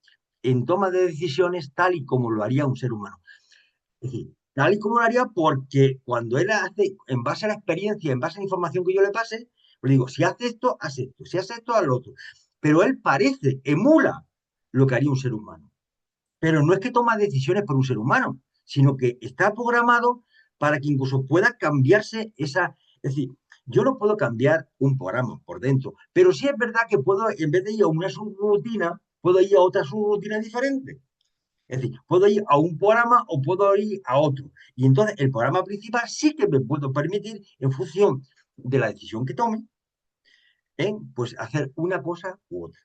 en toma de decisiones tal y como lo haría un ser humano. Es decir, tal y como lo haría porque cuando él hace, en base a la experiencia, en base a la información que yo le pase, le digo, si hace esto, haz esto, si hace esto, haz lo otro. Pero él parece, emula lo que haría un ser humano. Pero no es que toma decisiones por un ser humano, sino que está programado para que incluso pueda cambiarse esa. Es decir, yo no puedo cambiar un programa por dentro, pero sí es verdad que puedo, en vez de ir a una subrutina, puedo ir a otra subrutina diferente. Es decir, puedo ir a un programa o puedo ir a otro. Y entonces el programa principal sí que me puedo permitir, en función de la decisión que tome, pues hacer una cosa u otra.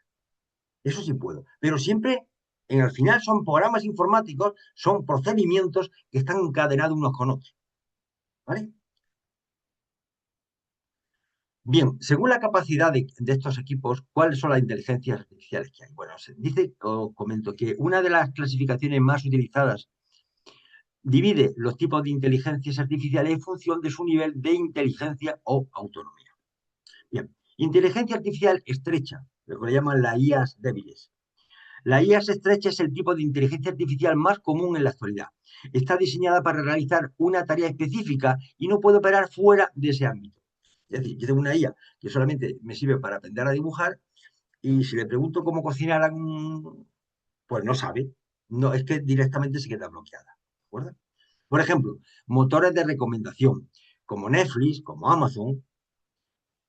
Eso sí puedo. Pero siempre, en el final, son programas informáticos, son procedimientos que están encadenados unos con otros. ¿Vale? Bien, según la capacidad de estos equipos, ¿cuáles son las inteligencias artificiales que hay? Bueno, se dice, o comento, que una de las clasificaciones más utilizadas divide los tipos de inteligencias artificiales en función de su nivel de inteligencia o autonomía. Bien, inteligencia artificial estrecha, lo que le llaman las IAs débiles. La IA estrecha es el tipo de inteligencia artificial más común en la actualidad. Está diseñada para realizar una tarea específica y no puede operar fuera de ese ámbito. Es decir, yo tengo una IA que solamente me sirve para aprender a dibujar y si le pregunto cómo cocinar, pues no sabe. No, es que directamente se queda bloqueada. ¿De acuerdo? Por ejemplo, motores de recomendación, como Netflix, como Amazon.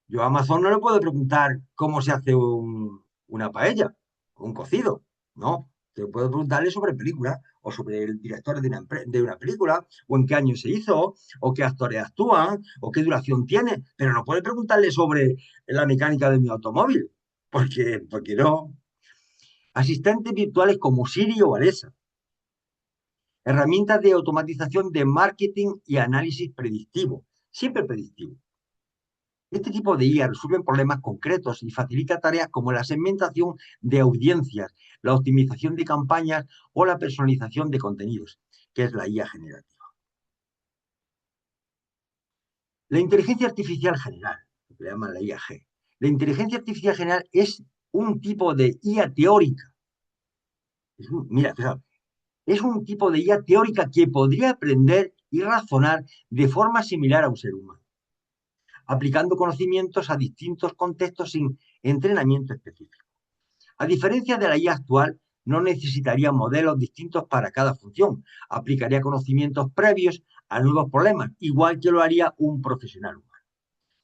Yo a Amazon no le puedo preguntar cómo se hace una paella, un cocido. No, te puedo preguntarle sobre películas o sobre el director de una película, o en qué año se hizo, o qué actores actúan, o qué duración tiene, pero no puedo preguntarle sobre la mecánica de mi automóvil, porque no. Asistentes virtuales como Siri o Alexa, herramientas de automatización de marketing y análisis predictivo, siempre predictivo. Este tipo de IA resuelve problemas concretos y facilita tareas como la segmentación de audiencias, la optimización de campañas o la personalización de contenidos, que es la IA generativa. La inteligencia artificial general, lo que le llaman la IAG. La inteligencia artificial general es un tipo de IA teórica. Mira, fijaos, es un tipo de IA teórica que podría aprender y razonar de forma similar a un ser humano, aplicando conocimientos a distintos contextos sin entrenamiento específico. A diferencia de la IA actual, no necesitaría modelos distintos para cada función, aplicaría conocimientos previos a nuevos problemas, igual que lo haría un profesional humano.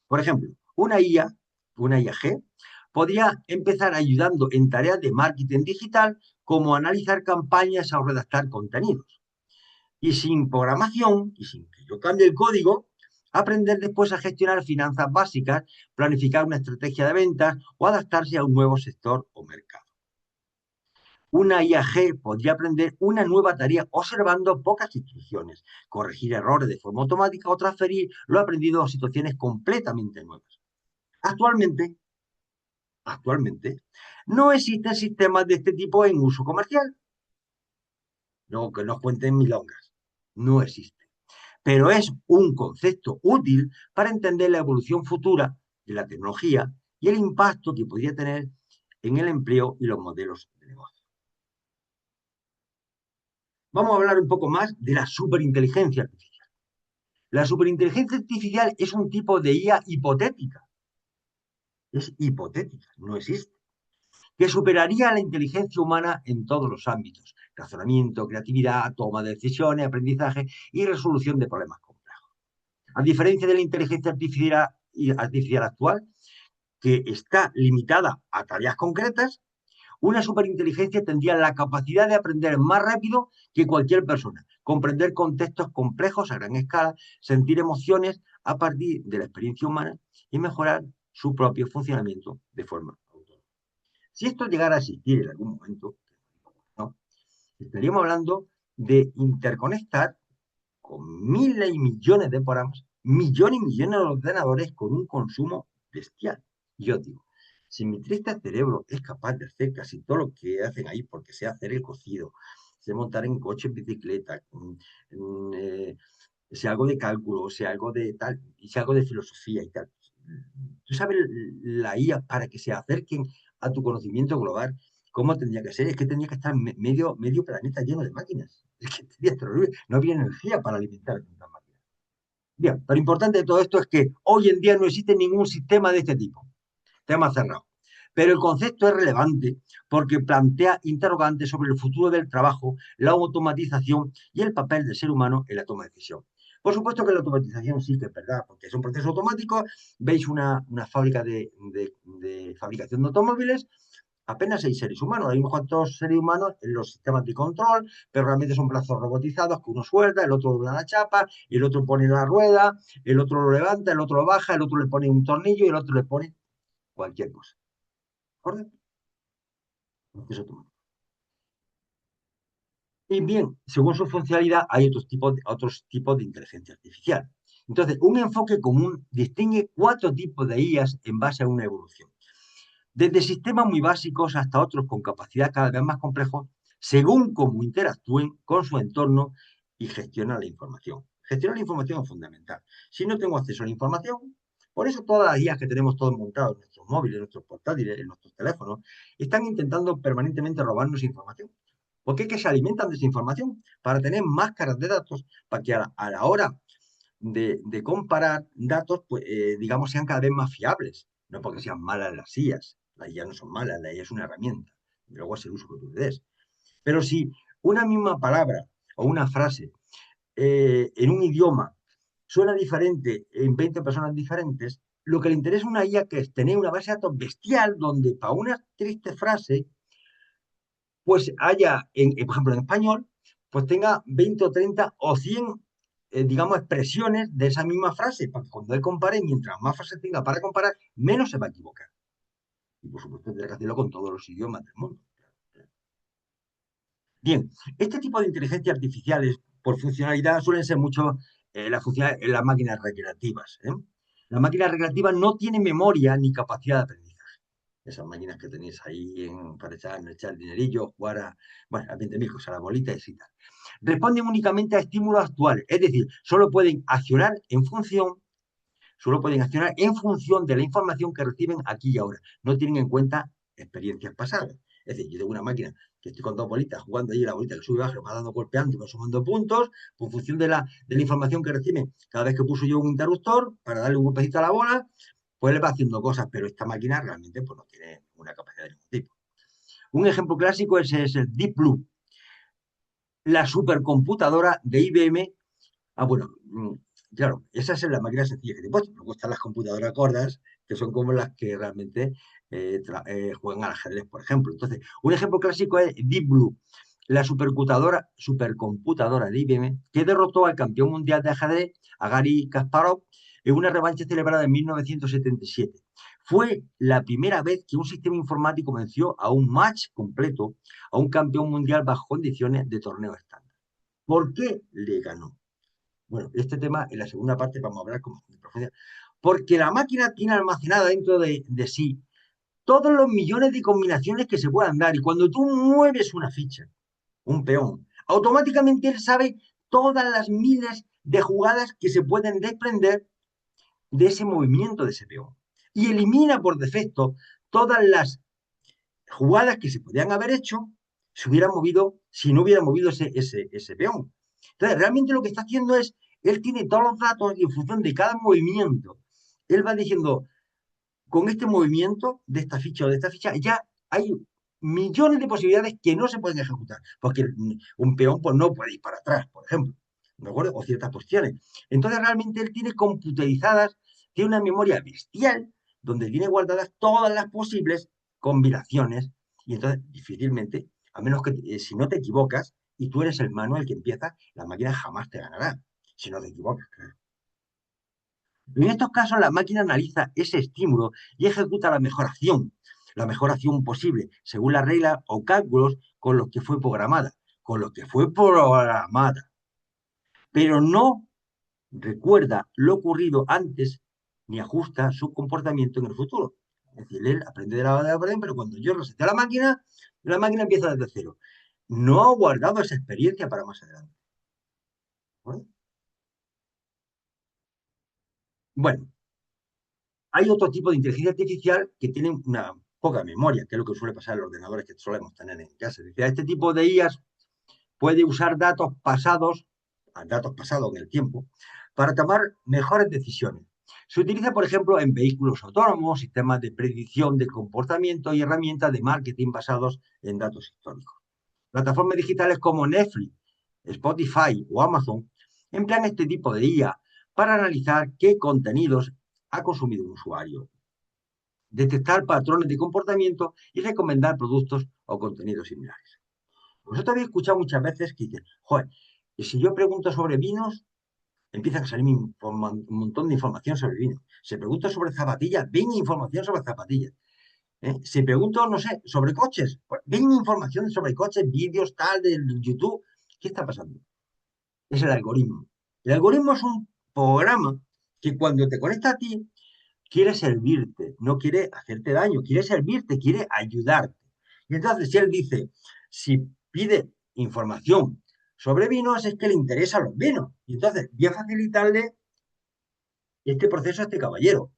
Por ejemplo, una IAG, podría empezar ayudando en tareas de marketing digital como analizar campañas o redactar contenidos. Y sin programación, y sin que yo cambie el código, aprender después a gestionar finanzas básicas, planificar una estrategia de ventas o adaptarse a un nuevo sector o mercado. Una IAG podría aprender una nueva tarea observando pocas instrucciones, corregir errores de forma automática o transferir lo aprendido a situaciones completamente nuevas. Actualmente, actualmente, no existen sistemas de este tipo en uso comercial. No, que nos cuenten milongas. No existe. Pero es un concepto útil para entender la evolución futura de la tecnología y el impacto que podría tener en el empleo y los modelos de negocio. Vamos a hablar un poco más de la superinteligencia artificial. La superinteligencia artificial es un tipo de IA hipotética. Es hipotética, no existe. Que superaría a la inteligencia humana en todos los ámbitos. Razonamiento, creatividad, toma de decisiones, aprendizaje y resolución de problemas complejos. A diferencia de la inteligencia artificial actual, que está limitada a tareas concretas, una superinteligencia tendría la capacidad de aprender más rápido que cualquier persona, comprender contextos complejos a gran escala, sentir emociones a partir de la experiencia humana y mejorar su propio funcionamiento de forma autónoma. Si esto llegara a existir en algún momento, ¿no? Estaríamos hablando de interconectar con miles y millones de programas, millones y millones de ordenadores con un consumo bestial. Y yo digo, si mi triste cerebro es capaz de hacer casi todo lo que hacen ahí, porque sé hacer el cocido, sé montar en coche, en bicicleta, sé algo de cálculo, sé algo de tal, y sé algo de filosofía y tal. Tú sabes la IA para que se acerquen a tu conocimiento global, ¿cómo tendría que ser? Es que tendría que estar medio planeta lleno de máquinas. Es que sería terrible. No había energía para alimentar tantas máquinas. Bien, pero lo importante de todo esto es que hoy en día no existe ningún sistema de este tipo. Tema cerrado. Pero el concepto es relevante porque plantea interrogantes sobre el futuro del trabajo, la automatización y el papel del ser humano en la toma de decisión. Por supuesto que la automatización sí que es verdad, porque es un proceso automático. Veis una fábrica de fabricación de automóviles, apenas hay seres humanos. Hay unos cuantos seres humanos en los sistemas de control, pero realmente son brazos robotizados que uno suelta, el otro dobla la chapa, y el otro pone la rueda, el otro lo levanta, el otro lo baja, el otro le pone un tornillo y el otro le pone cualquier cosa. ¿Correcto? Eso tú. Y bien, según su funcionalidad, hay otros tipos de inteligencia artificial. Entonces, un enfoque común distingue cuatro tipos de IAs en base a una evolución. Desde sistemas muy básicos hasta otros con capacidad cada vez más complejos, según cómo interactúen con su entorno y gestionan la información. Gestionar la información es fundamental. Si no tengo acceso a la información, por eso todas las IAs que tenemos todos montados en nuestro móviles, en nuestros portátiles, en nuestros teléfonos, están intentando permanentemente robarnos información. ¿Por qué? Que se alimentan de esa información para tener máscaras de datos, para que a la hora de comparar datos, pues, digamos, sean cada vez más fiables. No porque sean malas las IAs. Las IAs no son malas, la IA es una herramienta. Y luego es el uso que tú le des. Pero si una misma palabra o una frase en un idioma suena diferente en 20 personas diferentes, lo que le interesa a una IA que es tener una base de datos bestial donde para una triste frase, pues haya, por ejemplo, en español, pues tenga 20 o 30 o 100, digamos, expresiones de esa misma frase, para que cuando él compare, mientras más frases tenga para comparar, menos se va a equivocar. Y por supuesto, tendrá que hacerlo con todos los idiomas del mundo. Bien, este tipo de inteligencia artificiales, por funcionalidad, suelen ser mucho las máquinas recreativas. Las máquinas recreativas no tienen memoria ni capacidad de aprendizaje. Esas máquinas que tenéis ahí para echar dinerillo, jugar a 20.000 cosas, a las bolitas y tal. Responden únicamente a estímulos actuales, es decir, solo pueden accionar en función de la información que reciben aquí y ahora. No tienen en cuenta experiencias pasadas. Es decir, yo tengo una máquina que estoy con dos bolitas jugando ahí, la bolita que sube y baja, me va dando golpeando, va sumando puntos, pues en función de la información que reciben. Cada vez que puso yo un interruptor para darle un golpecito a la bola, pues le va haciendo cosas, pero esta máquina realmente pues, no tiene una capacidad de ningún tipo. Un ejemplo clásico es el Deep Blue, la supercomputadora de IBM. Bueno, claro, esas son las máquinas sencillas que te he puesto. Luego están las computadoras gordas, que son como las que realmente juegan al ajedrez, por ejemplo. Entonces, un ejemplo clásico es Deep Blue, la supercomputadora de IBM, que derrotó al campeón mundial de ajedrez, a Gary Kasparov, en una revancha celebrada en 1977. Fue la primera vez que un sistema informático venció a un match completo a un campeón mundial bajo condiciones de torneo estándar. ¿Por qué le ganó? Bueno, este tema en la segunda parte vamos a hablar con bastante profundidad. Porque la máquina tiene almacenada dentro de sí todos los millones de combinaciones que se puedan dar. Y cuando tú mueves una ficha, un peón, automáticamente él sabe todas las miles de jugadas que se pueden desprender de ese movimiento de ese peón. Y elimina por defecto todas las jugadas que se podrían haber hecho si no hubiera movido ese peón. Entonces, realmente lo que está haciendo es, él tiene todos los datos y en función de cada movimiento, él va diciendo, con este movimiento de esta ficha o de esta ficha, ya hay millones de posibilidades que no se pueden ejecutar, porque un peón pues, no puede ir para atrás, por ejemplo, ¿de acuerdo? O ciertas posiciones. Entonces, realmente él tiene computarizadas, tiene una memoria bestial, donde tiene guardadas todas las posibles combinaciones, y entonces difícilmente, a menos que si no te equivocas, y tú eres el manual que empieza, la máquina jamás te ganará, si no te equivocas, claro. En estos casos, la máquina analiza ese estímulo y ejecuta la mejor acción posible, según las reglas o cálculos con los que fue programada, pero no recuerda lo ocurrido antes ni ajusta su comportamiento en el futuro. Es decir, él aprende de la orden, pero cuando yo reseté la máquina empieza desde cero. No ha guardado esa experiencia para más adelante. ¿Vale? Bueno, hay otro tipo de inteligencia artificial que tiene una poca memoria, que es lo que suele pasar en los ordenadores que solemos tener en casa. Dice, este tipo de IAs puede usar datos pasados en el tiempo, para tomar mejores decisiones. Se utiliza, por ejemplo, en vehículos autónomos, sistemas de predicción de comportamiento y herramientas de marketing basados en datos históricos. Plataformas digitales como Netflix, Spotify o Amazon emplean este tipo de IA para analizar qué contenidos ha consumido un usuario, detectar patrones de comportamiento y recomendar productos o contenidos similares. Vosotros habéis escuchado muchas veces que dicen, joder, y si yo pregunto sobre vinos, empiezan a salir un montón de información sobre vinos. Se pregunta sobre zapatillas, ven información sobre zapatillas. Si pregunto, no sé, sobre coches, pues ven información sobre coches, vídeos, tal, de YouTube. ¿Qué está pasando? Es el algoritmo. El algoritmo es un programa que cuando te conecta a ti, quiere servirte, no quiere hacerte daño, quiere servirte, quiere ayudarte. Y entonces, si él dice, si pide información sobre vinos, es que le interesan los vinos. Y entonces, voy a facilitarle este proceso a este caballero.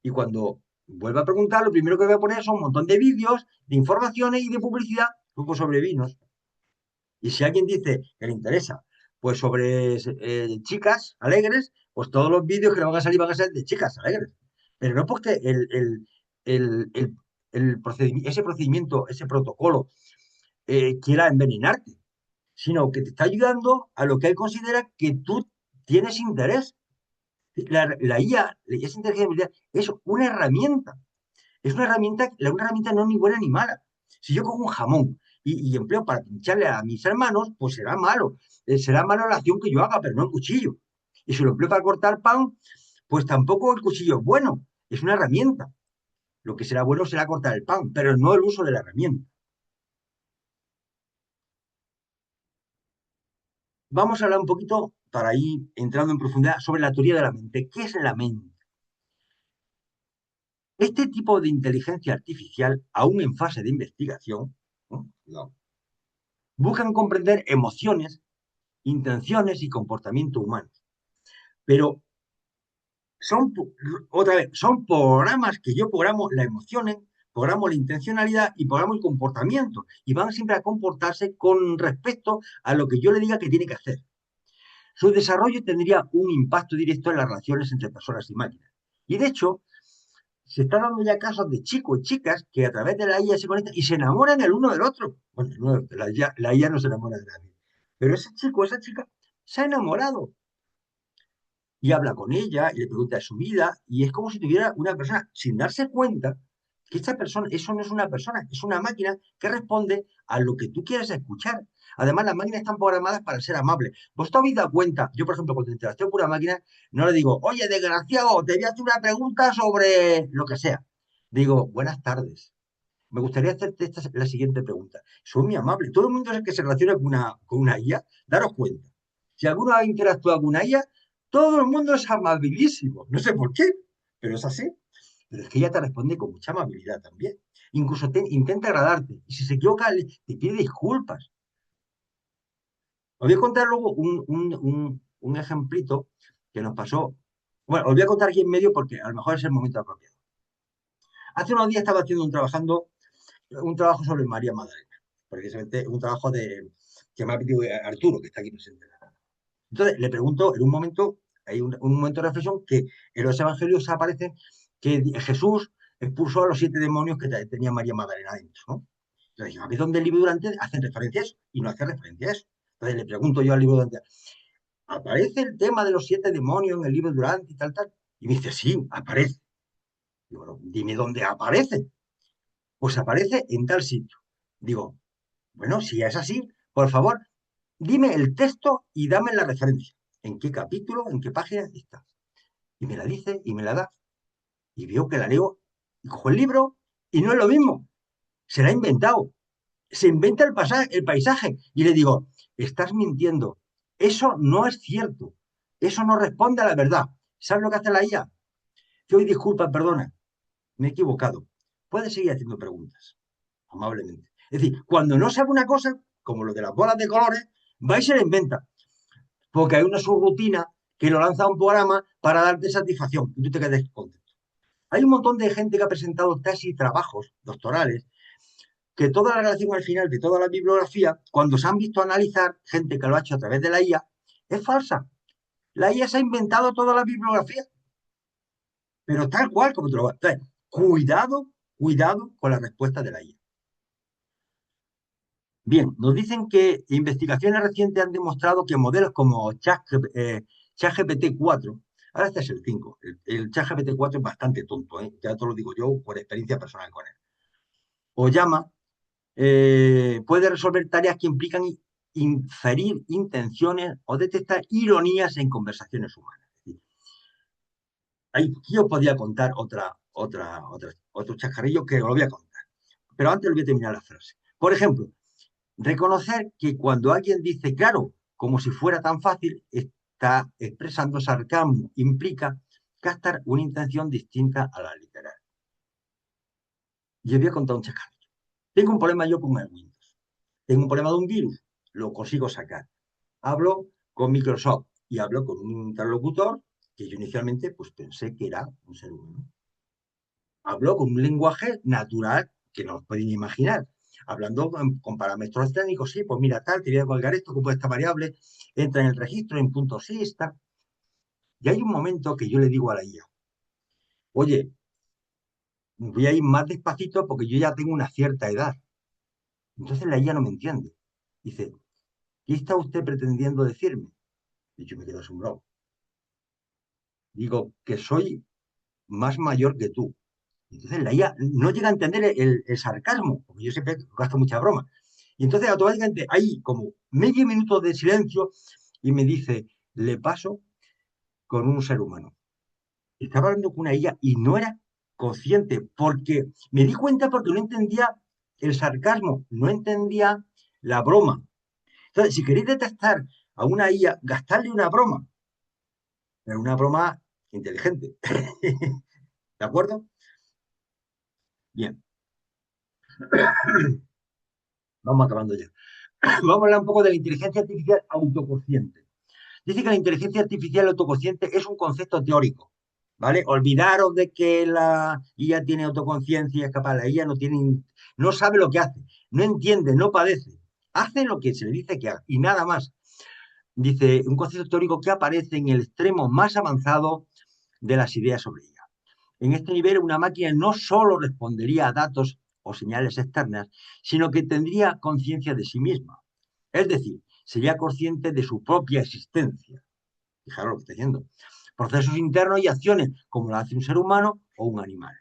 Y cuando Vuelve a preguntar, lo primero que voy a poner son un montón de vídeos, de informaciones y de publicidad, pues sobre vinos. Y si alguien dice que le interesa, pues sobre chicas alegres, pues todos los vídeos que le van a salir van a ser de chicas alegres. Pero no porque ese procedimiento, ese protocolo quiera envenenarte, sino que te está ayudando a lo que él considera que tú tienes interés. La IA, esa inteligencia artificial, es una herramienta no es ni buena ni mala. Si yo cojo un jamón y empleo para pincharle a mis hermanos, pues será malo. Será mala la acción que yo haga, pero no el cuchillo. Y si lo empleo para cortar pan, pues tampoco el cuchillo es bueno. Es una herramienta. Lo que será bueno será cortar el pan, pero no el uso de la herramienta. Vamos a hablar un poquito, para ir entrando en profundidad, sobre la teoría de la mente. ¿Qué es la mente? Este tipo de inteligencia artificial, aún en fase de investigación, ¿no? Cuidado, buscan comprender emociones, intenciones y comportamiento humano. Pero son, otra vez, son programas que yo programo la emociones, programo la intencionalidad y programo el comportamiento. Y van siempre a comportarse con respecto a lo que yo le diga que tiene que hacer. Su desarrollo tendría un impacto directo en las relaciones entre personas y máquinas. Y de hecho, se están dando ya casos de chicos y chicas que a través de la IA se conectan y se enamoran el uno del otro. Bueno, no, la IA no se enamora de nadie. Pero ese chico, esa chica, se ha enamorado y habla con ella y le pregunta de su vida y es como si tuviera una persona sin darse cuenta que esta persona, eso no es una persona, es una máquina que responde a lo que tú quieres escuchar. Además, las máquinas están programadas para ser amables. ¿Vos te habéis dado cuenta? Yo, por ejemplo, cuando interactúo con una máquina, no le digo, oye, desgraciado, te voy a hacer una pregunta sobre lo que sea. Digo, buenas tardes. Me gustaría hacerte la siguiente pregunta. Soy muy amable. Todo el mundo es el que se relaciona con una IA. Daros cuenta. Si alguno ha interactuado con una IA, todo el mundo es amabilísimo. No sé por qué, pero es así. Pero es que ella te responde con mucha amabilidad también. Incluso intenta agradarte. Y si se equivoca, te pide disculpas. Os voy a contar luego un ejemplito que nos pasó. Bueno, os voy a contar aquí en medio porque a lo mejor es el momento apropiado. Hace unos días estaba haciendo un trabajo sobre María Magdalena, precisamente un trabajo que me ha pedido Arturo, que está aquí presente. Entonces le pregunto, en un momento, hay un momento de reflexión que en los evangelios aparece que Jesús expulsó a los 7 demonios que tenía María Magdalena dentro, ¿no? Entonces, a ver dónde el libro durante hacen referencia a eso y no hace referencia a eso. Entonces le pregunto yo al libro durante, ¿aparece el tema de los 7 demonios en el libro durante y tal, tal? Y me dice, sí, aparece. Y bueno, dime dónde aparece. Pues aparece en tal sitio. Digo, bueno, si es así, por favor, dime el texto y dame la referencia. ¿En qué capítulo, en qué página está? Y me la dice y me la da. Y veo que la leo y cojo el libro y no es lo mismo. Se la ha inventado. Se inventa el paisaje. Y le digo, estás mintiendo. Eso no es cierto. Eso no responde a la verdad. ¿Sabes lo que hace la IA? Que hoy disculpa, perdona, me he equivocado. Puedes seguir haciendo preguntas, amablemente. Es decir, cuando no sabe una cosa, como lo de las bolas de colores, va y se la inventa. Porque hay una subrutina que lo lanza a un programa para darte satisfacción y tú te quedes contento. Hay un montón de gente que ha presentado tesis, trabajos doctorales, que toda la relación al final de toda la bibliografía, cuando se han visto analizar, gente que lo ha hecho a través de la IA, es falsa. La IA se ha inventado toda la bibliografía, pero tal cual como te lo va a traer. Cuidado, cuidado con la respuesta de la IA. Bien, nos dicen que investigaciones recientes han demostrado que modelos como ChatGPT 4, ahora este es el 5, el ChatGPT 4 es bastante tonto, ¿eh? Ya te lo digo yo por experiencia personal con él. O llama, puede resolver tareas que implican inferir intenciones o detectar ironías en conversaciones humanas. Ahí yo podría contar otro chascarrillo que os lo voy a contar. Pero antes lo voy a terminar la frase. Por ejemplo, reconocer que cuando alguien dice claro, como si fuera tan fácil, está expresando sarcasmo, implica captar una intención distinta a la literal. Y os voy a contar un chascarrillo. Tengo un problema yo con el Windows. Tengo un problema de un virus, lo consigo sacar. Hablo con Microsoft y hablo con un interlocutor que yo inicialmente pues pensé que era un ser humano. Habló con un lenguaje natural que no os podéis imaginar. Hablando con parámetros técnicos, sí, pues mira, tal, te voy a colgar esto, como esta variable entra en el registro en punto sí, está. Y hay un momento que yo le digo a la IA, oye, voy a ir más despacito porque yo ya tengo una cierta edad. Entonces la IA no me entiende. Dice, ¿qué está usted pretendiendo decirme? Y yo me quedo asombrado. Digo, que soy más mayor que tú. Entonces la IA no llega a entender el sarcasmo, porque yo siempre gasto mucha broma. Y entonces automáticamente hay como medio minuto de silencio y me dice, le paso con un ser humano. Estaba hablando con una IA y no era consciente, porque me di cuenta porque no entendía el sarcasmo, no entendía la broma. Entonces, si queréis detectar a una IA, gastarle una broma, pero una broma inteligente. ¿De acuerdo? Bien, vamos acabando ya. Vamos a hablar un poco de la inteligencia artificial autoconsciente. Dice que la inteligencia artificial autoconsciente es un concepto teórico, ¿vale? Olvidaros de que la IA tiene autoconciencia y es capaz. La IA no tiene, no sabe lo que hace, no entiende, no padece. Hace lo que se le dice que haga y nada más. Dice, un concepto teórico que aparece en el extremo más avanzado de las ideas sobre ella. En este nivel, una máquina no solo respondería a datos o señales externas, sino que tendría conciencia de sí misma. Es decir, sería consciente de su propia existencia. Fijaros lo que está diciendo. Procesos internos y acciones, como lo hace un ser humano o un animal.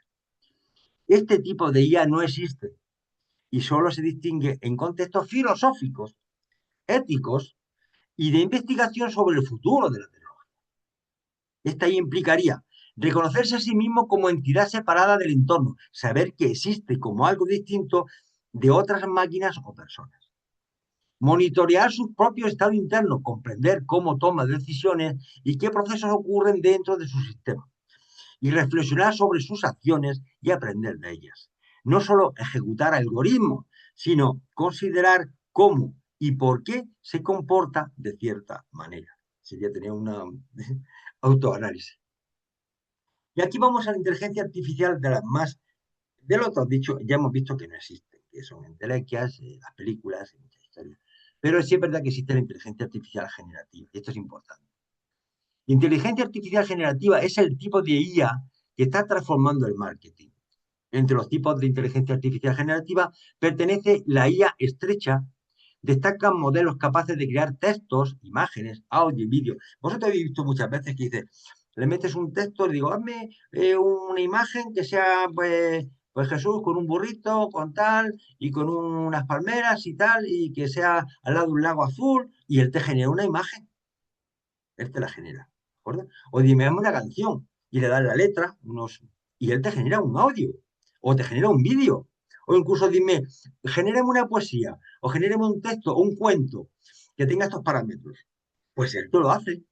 Este tipo de IA no existe y solo se distingue en contextos filosóficos, éticos y de investigación sobre el futuro de la tecnología. Esta implicaría reconocerse a sí mismo como entidad separada del entorno, saber que existe como algo distinto de otras máquinas o personas. Monitorear su propio estado interno, comprender cómo toma decisiones y qué procesos ocurren dentro de su sistema. Y reflexionar sobre sus acciones y aprender de ellas. No solo ejecutar algoritmos, sino considerar cómo y por qué se comporta de cierta manera. Sería tener una autoanálisis. Y aquí vamos a la inteligencia artificial de las más, del otro dicho, ya hemos visto que no existen, que son entelequias, las películas y muchas historias. Pero sí es verdad que existe la inteligencia artificial generativa, y esto es importante. Inteligencia artificial generativa es el tipo de IA que está transformando el marketing. Entre los tipos de inteligencia artificial generativa pertenece la IA estrecha. Destacan modelos capaces de crear textos, imágenes, audio y vídeo. Vosotros habéis visto muchas veces que dice, le metes un texto, le digo, hazme una imagen que sea, pues Jesús con un burrito, con tal, y con unas palmeras y tal, y que sea al lado de un lago azul, y él te genera una imagen, él te la genera, ¿de acuerdo? O dime, hazme una canción, y le das la letra, y él te genera un audio, o te genera un vídeo, o incluso dime, genérame una poesía, o genérame un texto, o un cuento, que tenga estos parámetros. Pues él te lo hace.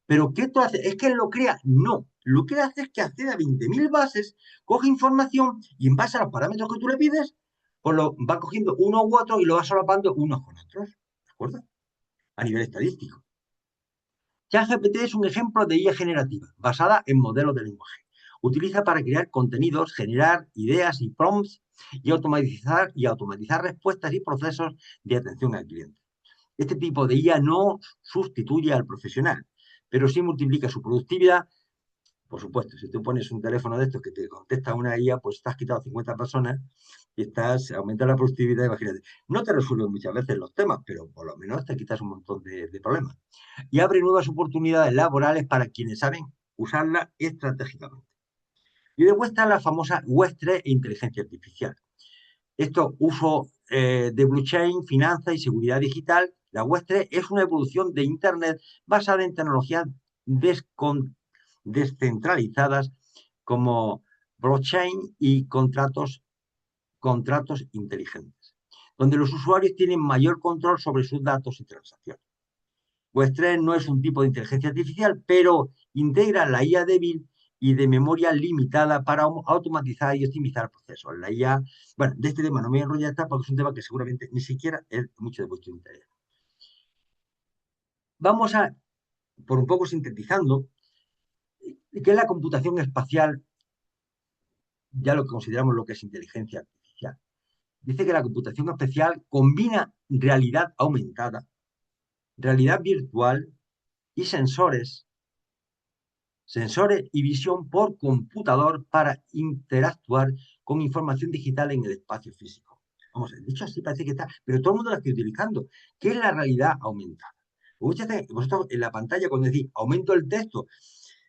¿Pero qué tú haces? ¿Es que él lo crea? No. Lo que él hace es que accede a 20.000 bases, coge información y en base a los parámetros que tú le pides, pues lo va cogiendo uno u otro y lo va solapando unos con otros. ¿De acuerdo? A nivel estadístico. ChatGPT es un ejemplo de IA generativa, basada en modelos de lenguaje. Utiliza para crear contenidos, generar ideas y prompts y automatizar respuestas y procesos de atención al cliente. Este tipo de IA no sustituye al profesional, pero sí multiplica su productividad. Por supuesto, si tú pones un teléfono de estos que te contesta una IA, pues estás quitado 50 personas y estás aumentando la productividad, imagínate. No te resuelven muchas veces los temas, pero por lo menos te quitas un montón de problemas. Y abre nuevas oportunidades laborales para quienes saben usarla estratégicamente. Y después está la famosa Web3 e inteligencia artificial. Esto, uso de blockchain, finanzas y seguridad digital. La Web3 es una evolución de Internet basada en tecnologías descentralizadas como blockchain y contratos inteligentes, donde los usuarios tienen mayor control sobre sus datos y transacciones. Web3 no es un tipo de inteligencia artificial, pero integra la IA débil y de memoria limitada para automatizar y optimizar procesos. La IA, bueno, de este tema no me voy a enrollar porque es un tema que seguramente ni siquiera es mucho de vuestro interés. Vamos a, por un poco sintetizando, ¿qué es la computación espacial ya lo que consideramos lo que es inteligencia artificial. Dice que la computación especial combina realidad aumentada, realidad virtual y sensores y visión por computador para interactuar con información digital en el espacio físico. Vamos, dicho así parece que está, pero todo el mundo la está utilizando. ¿Qué es la realidad aumentada? Vosotros en la pantalla cuando decís aumento el texto,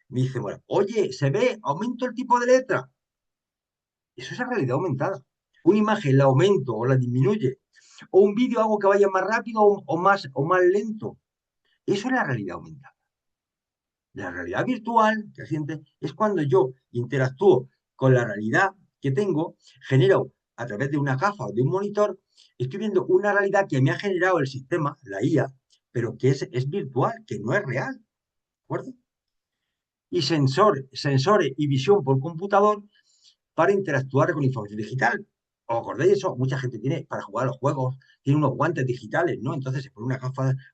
me dice, bueno, oye, se ve, aumento el tipo de letra. Eso es la realidad aumentada. Una imagen la aumento o la disminuye. O un vídeo hago que vaya más rápido o más lento. Eso es la realidad aumentada. La realidad virtual que siente es cuando yo interactúo con la realidad que tengo, genero a través de una gafa o de un monitor, estoy viendo una realidad que me ha generado el sistema, la IA, pero que es virtual, que no es real. ¿De acuerdo? Y sensores y visión por computador para interactuar con la información digital. ¿Os acordáis de eso? Mucha gente tiene para jugar a los juegos, tiene unos guantes digitales, ¿no? Entonces se pone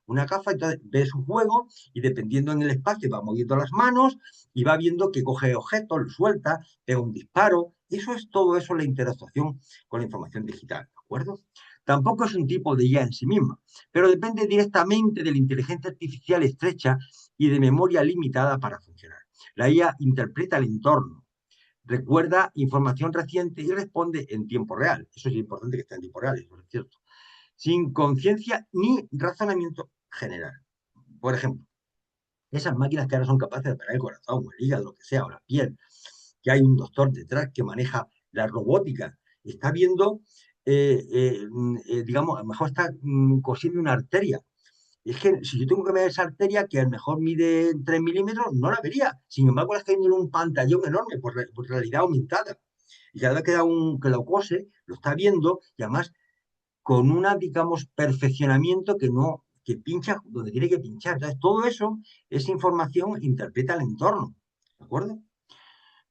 una gafa, entonces ve su juego y dependiendo en el espacio va moviendo las manos y va viendo que coge objetos, lo suelta, pega un disparo. Eso es todo eso la interactuación con la información digital, ¿de acuerdo? Tampoco es un tipo de IA en sí misma, pero depende directamente de la inteligencia artificial estrecha y de memoria limitada para funcionar. La IA interpreta el entorno, recuerda información reciente y responde en tiempo real. Eso es importante que esté en tiempo real, eso es cierto. Sin conciencia ni razonamiento general. Por ejemplo, esas máquinas que ahora son capaces de operar el corazón, o el hígado, lo que sea, o la piel, que hay un doctor detrás que maneja la robótica, está viendo, digamos, a lo mejor está cosiendo una arteria. Es que si yo tengo que ver esa arteria, que a lo mejor mide 3 milímetros, no la vería. Sin embargo, la estoy viendo en un pantallón enorme por realidad aumentada. Y cada vez que lo cose, lo está viendo y además con una, digamos, perfeccionamiento que no, que pincha donde tiene que pinchar. Entonces, todo eso, esa información interpreta el entorno. ¿De acuerdo?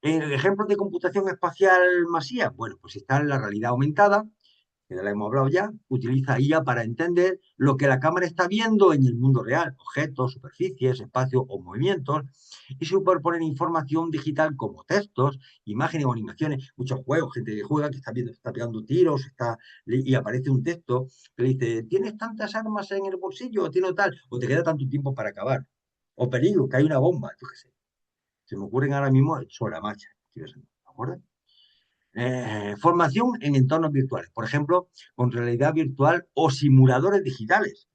Ejemplos de computación espacial masía, bueno, pues está en la realidad aumentada, que ya la hemos hablado ya, utiliza IA para entender lo que la cámara está viendo en el mundo real, objetos, superficies, espacios o movimientos, y superponer información digital como textos, imágenes o animaciones, muchos juegos, gente que juega, que está viendo, está pegando tiros, y aparece un texto que le dice, ¿tienes tantas armas en el bolsillo? O tiene tal, o te queda tanto tiempo para acabar. O peligro, que hay una bomba, yo qué sé. Se me ocurren ahora mismo sobre la marcha. ¿De acuerdo? Formación en entornos virtuales, por ejemplo, con realidad virtual o simuladores digitales.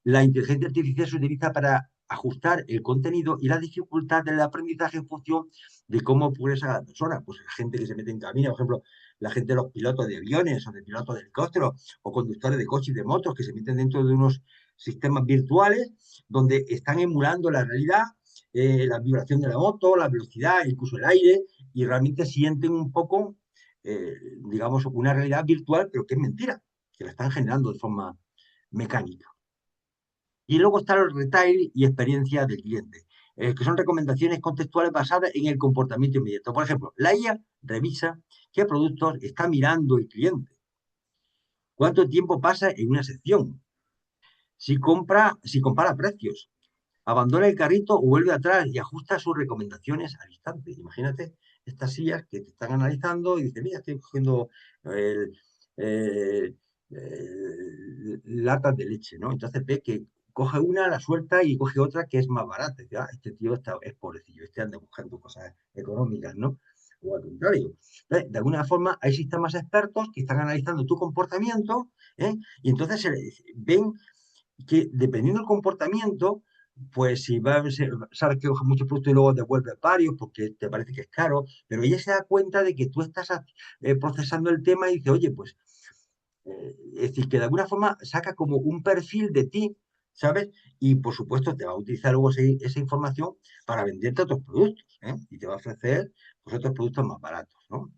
La inteligencia artificial se utiliza para ajustar el contenido y la dificultad del aprendizaje en función de cómo progresa la persona. Pues la gente que se mete en cabina, por ejemplo, la gente de los pilotos de aviones o de pilotos de helicópteros o conductores de coches y de motos que se meten dentro de unos sistemas virtuales donde están emulando la realidad, la vibración de la moto, la velocidad, incluso el aire, y realmente sienten un poco, eh, digamos, una realidad virtual, pero que es mentira, que la están generando de forma mecánica. Y luego está el retail y experiencia del cliente, que son recomendaciones contextuales basadas en el comportamiento inmediato. Por ejemplo, la IA revisa qué productos está mirando el cliente, cuánto tiempo pasa en una sección, si compara precios, abandona el carrito o vuelve atrás y ajusta sus recomendaciones al instante. Imagínate estas sillas que te están analizando y dices, mira, estoy cogiendo el, eh, latas de leche, ¿no? Entonces ve que coge una, la suelta y coge otra que es más barata. Y dice, ah, este tío es pobrecillo, este anda buscando cosas económicas, ¿no? O al contrario. Entonces, de alguna forma, hay sistemas expertos que están analizando tu comportamiento, ¿eh? Y entonces ven que dependiendo del comportamiento, pues si va a ser, sabes que coge muchos productos y luego devuelve varios porque te parece que es caro, pero ella se da cuenta de que tú estás procesando el tema y dice, oye, pues, es decir, que de alguna forma saca como un perfil de ti, ¿sabes? Y por supuesto te va a utilizar luego esa información para venderte otros productos, ¿eh? Y te va a ofrecer pues, otros productos más baratos, ¿no?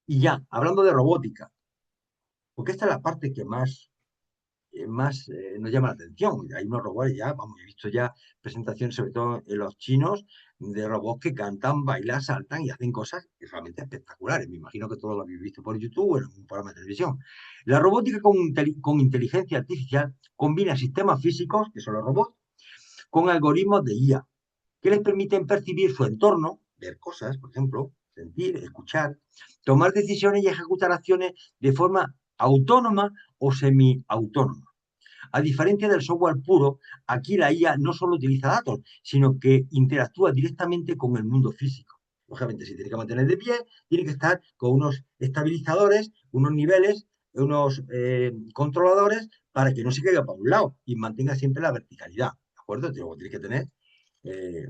Y ya, hablando de robótica, porque esta es la parte que más nos llama la atención. Hay unos robots ya, vamos, he visto ya presentaciones, sobre todo en los chinos, de robots que cantan, bailan, saltan y hacen cosas realmente espectaculares. Me imagino que todos lo habéis visto por YouTube o en un programa de televisión. La robótica con inteligencia artificial combina sistemas físicos, que son los robots, con algoritmos de IA, que les permiten percibir su entorno, ver cosas, por ejemplo, sentir, escuchar, tomar decisiones y ejecutar acciones de forma autónoma o semiautónoma. A diferencia del software puro, aquí la IA no solo utiliza datos, sino que interactúa directamente con el mundo físico. Lógicamente, si tiene que mantener de pie, tiene que estar con unos estabilizadores, unos niveles, unos controladores para que no se caiga para un lado y mantenga siempre la verticalidad. ¿De acuerdo? Luego tiene que tener, eh,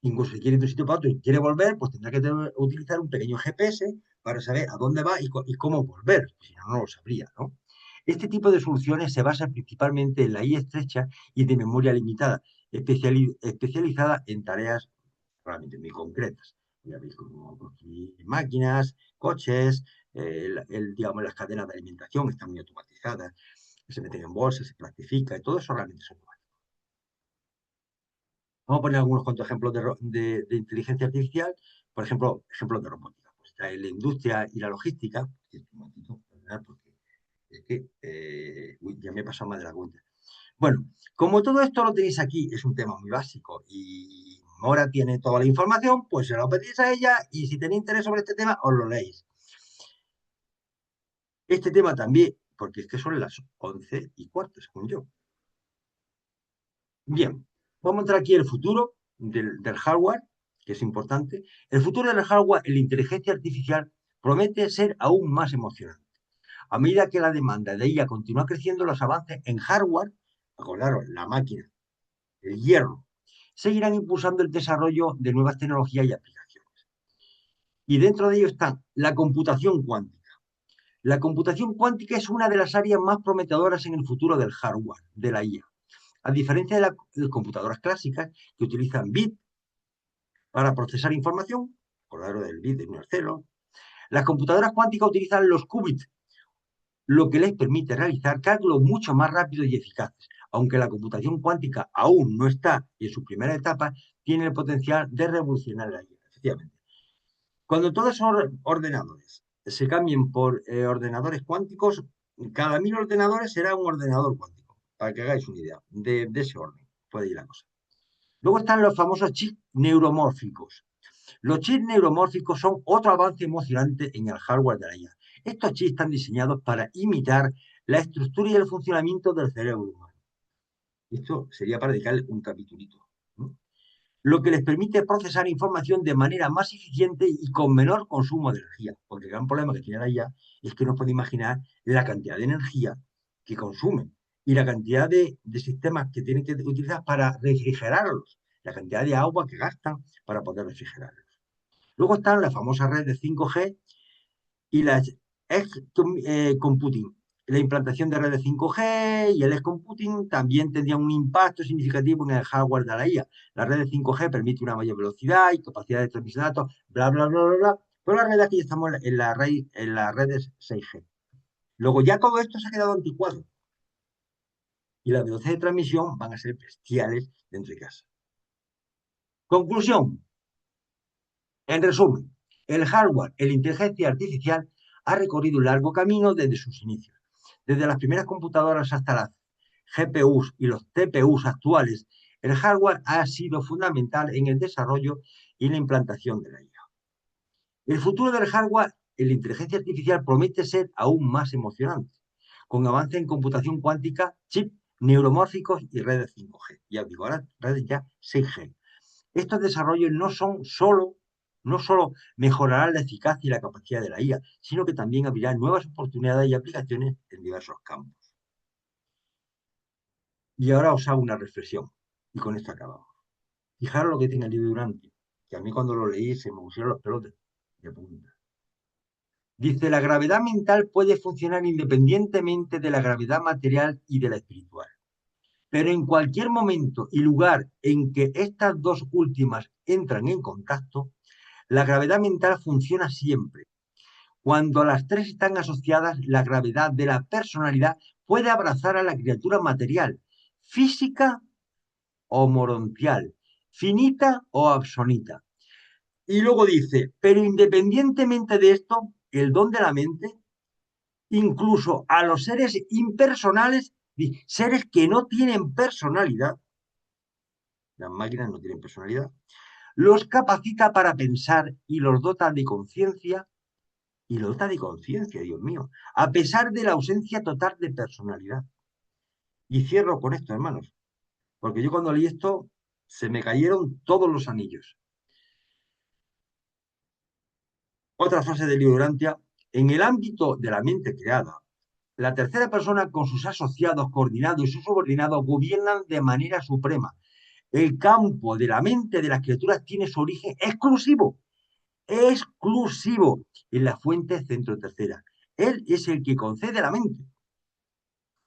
incluso si quiere ir de un sitio para otro y quiere volver, pues tendrá que utilizar un pequeño GPS para saber a dónde va y cómo volver, si no, no lo sabría, ¿no? Este tipo de soluciones se basa principalmente en la IA estrecha y de memoria limitada, especializada en tareas realmente muy concretas. Ya veis como construir máquinas, coches, digamos, las cadenas de alimentación están muy automatizadas, se meten en bolsas, se plastifica, y todo eso realmente es automático. Vamos a poner algunos cuantos ejemplos de inteligencia artificial, por ejemplo, ejemplos de robótica. Pues está en la industria y la logística, un momentito, ¿verdad? Porque es que uy, ya me he pasado más de la cuenta. Bueno, como todo esto lo tenéis aquí, es un tema muy básico y Mora tiene toda la información, pues se lo pedís a ella y si tenéis interés sobre este tema, os lo leéis. Este tema también, porque es que son las 11:15, según yo. Bien, vamos a entrar aquí el futuro del hardware, que es importante. El futuro del hardware en la inteligencia artificial promete ser aún más emocionante. A medida que la demanda de ella continúa creciendo, los avances en hardware, acordaros, la máquina, el hierro, seguirán impulsando el desarrollo de nuevas tecnologías y aplicaciones. Y dentro de ello está la computación cuántica. La computación cuántica es una de las áreas más prometedoras en el futuro del hardware, de la IA. A diferencia de las computadoras clásicas que utilizan bits para procesar información, acordaros del bit de 1 al 0, las computadoras cuánticas utilizan los qubits, lo que les permite realizar cálculos mucho más rápidos y eficaces. Aunque la computación cuántica aún no está en su primera etapa, tiene el potencial de revolucionar la IA, efectivamente. Cuando todos esos ordenadores se cambien por ordenadores cuánticos, cada 1000 ordenadores será un ordenador cuántico, para que hagáis una idea de ese orden. Puede ir la cosa. Luego están los famosos chips neuromórficos. Los chips neuromórficos son otro avance emocionante en el hardware de la IA. Estos chips están diseñados para imitar la estructura y el funcionamiento del cerebro humano. Esto sería para dedicarle un capitulito, ¿no? Lo que les permite procesar información de manera más eficiente y con menor consumo de energía. Porque el gran problema que tiene la IA es que no puede imaginar la cantidad de energía que consumen y la cantidad de sistemas que tienen que utilizar para refrigerarlos, la cantidad de agua que gastan para poder refrigerarlos. Luego están las famosas redes de 5G y las edge computing. La implantación de redes 5G y el edge computing también tendrían un impacto significativo en el hardware de la IA. La red de 5G permite una mayor velocidad y capacidad de transmisión de datos, bla, bla, bla, bla, bla. Pero la realidad es que ya estamos en las redes 6G. Luego ya todo esto se ha quedado anticuado y las velocidades de transmisión van a ser bestiales dentro de casa. Conclusión. En resumen, el hardware en la inteligencia artificial ha recorrido un largo camino desde sus inicios. Desde las primeras computadoras hasta las GPUs y los TPUs actuales, el hardware ha sido fundamental en el desarrollo y la implantación de la IA. El futuro del hardware en la inteligencia artificial promete ser aún más emocionante, con avance en computación cuántica, chips neuromórficos y redes 5G. Ya os digo, ahora redes ya 6G. Estos desarrollos no solo mejorarán la eficacia y la capacidad de la IA, sino que también abrirán nuevas oportunidades y aplicaciones en diversos campos. Y ahora os hago una reflexión, y con esto acabamos. Fijaros lo que tiene el libro Durante, que a mí cuando lo leí se me pusieron los pelos de punta. Dice, la gravedad mental puede funcionar independientemente de la gravedad material y de la espiritual. Pero en cualquier momento y lugar en que estas dos últimas entran en contacto, la gravedad mental funciona siempre. Cuando las tres están asociadas, la gravedad de la personalidad puede abrazar a la criatura material, física o morontial, finita o absonita. Y luego dice, pero independientemente de esto, el don de la mente, incluso a los seres impersonales, seres que no tienen personalidad, las máquinas no tienen personalidad, los capacita para pensar y los dota de conciencia, Dios mío, a pesar de la ausencia total de personalidad. Y cierro con esto, hermanos, porque yo cuando leí esto se me cayeron todos los anillos. Otra frase del libro Urantia: en el ámbito de la mente creada, la tercera persona con sus asociados, coordinados y sus subordinados gobiernan de manera suprema. El campo de la mente de las criaturas tiene su origen exclusivo en la fuente centro tercera. Él es el que concede la mente.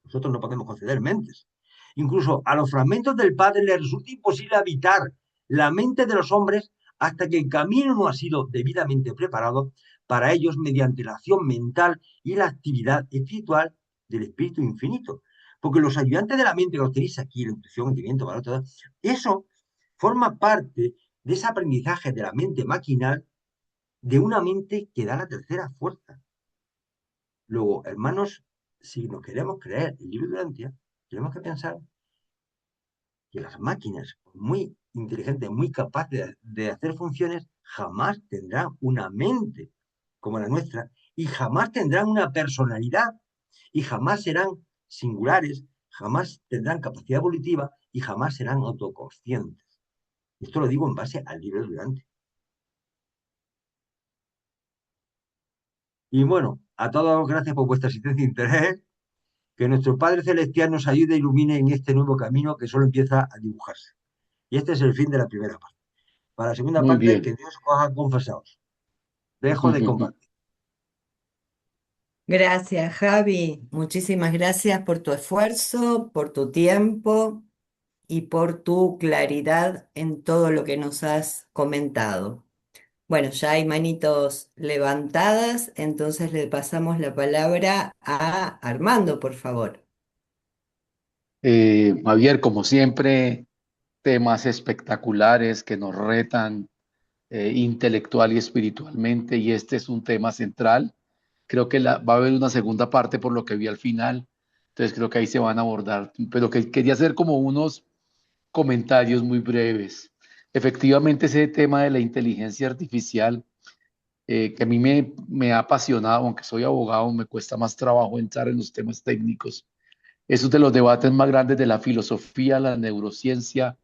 Nosotros no podemos conceder mentes. Incluso a los fragmentos del Padre les resulta imposible habitar la mente de los hombres hasta que el camino no ha sido debidamente preparado para ellos mediante la acción mental y la actividad espiritual del Espíritu Infinito. Porque los ayudantes de la mente que los tenéis aquí, la intuición, el entendimiento, valor, todo, eso forma parte de ese aprendizaje de la mente maquinal, de una mente que da la tercera fuerza. Luego, hermanos, si nos queremos creer el libro de Urantia, tenemos que pensar que las máquinas, muy inteligentes, muy capaces de hacer funciones, jamás tendrán una mente como la nuestra y jamás tendrán una personalidad y jamás serán singulares, jamás tendrán capacidad evolutiva y jamás serán autoconscientes. Esto lo digo en base al libro de Urantia. Y bueno, a todos gracias por vuestra asistencia e interés. Que nuestro Padre Celestial nos ayude e ilumine en este nuevo camino que solo empieza a dibujarse. Y este es el fin de la primera parte. Para la segunda Muy parte, que bien. Dios os haga confesados. Dejo de compartir. Gracias, Javi. Muchísimas gracias por tu esfuerzo, por tu tiempo y por tu claridad en todo lo que nos has comentado. Bueno, ya hay manitos levantadas, entonces le pasamos la palabra a Armando, por favor. Javier, como siempre, temas espectaculares que nos retan intelectual y espiritualmente, y este es un tema central. Creo que va a haber una segunda parte por lo que vi al final, entonces creo que ahí se van a abordar, pero que quería hacer como unos comentarios muy breves. Efectivamente, ese tema de la inteligencia artificial, que a mí me ha apasionado, aunque soy abogado, me cuesta más trabajo entrar en los temas técnicos. Es uno de los debates más grandes de la filosofía, la neurociencia,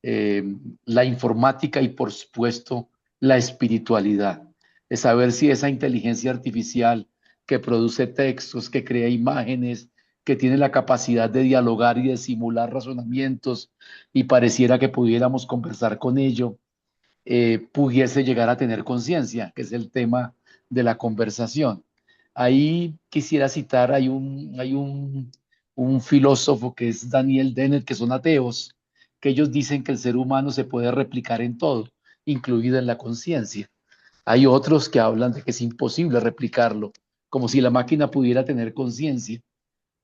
la informática y, por supuesto, la espiritualidad. De saber si esa inteligencia artificial que produce textos, que crea imágenes, que tiene la capacidad de dialogar y de simular razonamientos y pareciera que pudiéramos conversar con ello, pudiese llegar a tener conciencia, que es el tema de la conversación. Ahí quisiera citar, un filósofo que es Daniel Dennett, que son ateos, que ellos dicen que el ser humano se puede replicar en todo, incluida en la conciencia. Hay otros que hablan de que es imposible replicarlo, como si la máquina pudiera tener conciencia.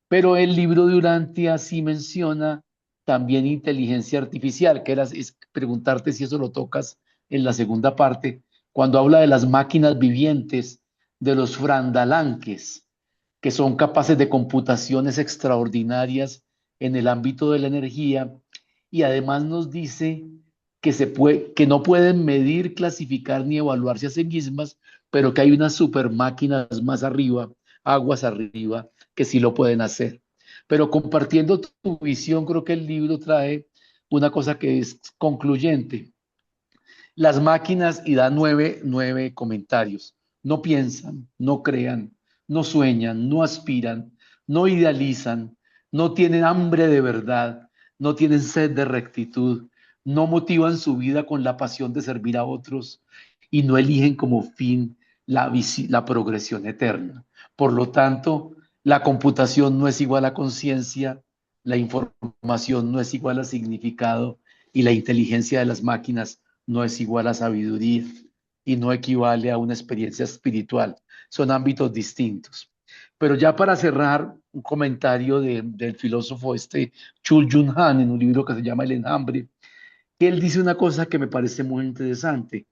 Pero el libro de Urantia sí menciona también inteligencia artificial, que es preguntarte si eso lo tocas en la segunda parte, cuando habla de las máquinas vivientes, de los frandalanques, que son capaces de computaciones extraordinarias en el ámbito de la energía, y además nos dice que no pueden medir, clasificar ni evaluarse a sí mismas, pero que hay unas super máquinas más arriba, aguas arriba, que sí lo pueden hacer. Pero compartiendo tu visión, creo que el libro trae una cosa que es concluyente. Las máquinas, y da nueve comentarios, no piensan, no crean, no sueñan, no aspiran, no idealizan, no tienen hambre de verdad, no tienen sed de rectitud, no motivan su vida con la pasión de servir a otros y no eligen como fin la progresión eterna. Por lo tanto, la computación no es igual a conciencia, la información no es igual a significado y la inteligencia de las máquinas no es igual a sabiduría y no equivale a una experiencia espiritual. Son ámbitos distintos. Pero ya para cerrar, un comentario del filósofo Chul Jung Han en un libro que se llama El Enjambre, que él dice una cosa que me parece muy interesante,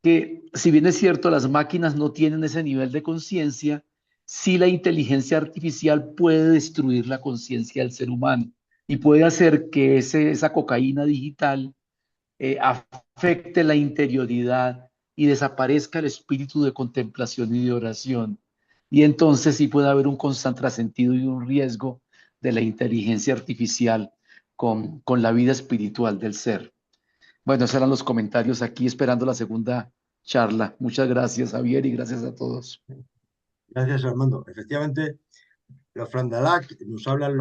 que si bien es cierto, las máquinas no tienen ese nivel de conciencia, sí la inteligencia artificial puede destruir la conciencia del ser humano y puede hacer que esa cocaína digital afecte la interioridad y desaparezca el espíritu de contemplación y de oración. Y entonces sí puede haber un contrasentido y un riesgo de la inteligencia artificial con la vida espiritual del ser. Bueno, esos eran los comentarios aquí, esperando la segunda charla. Muchas gracias, Javier, y gracias a todos. Gracias, Armando. Efectivamente, los Frandalac nos hablan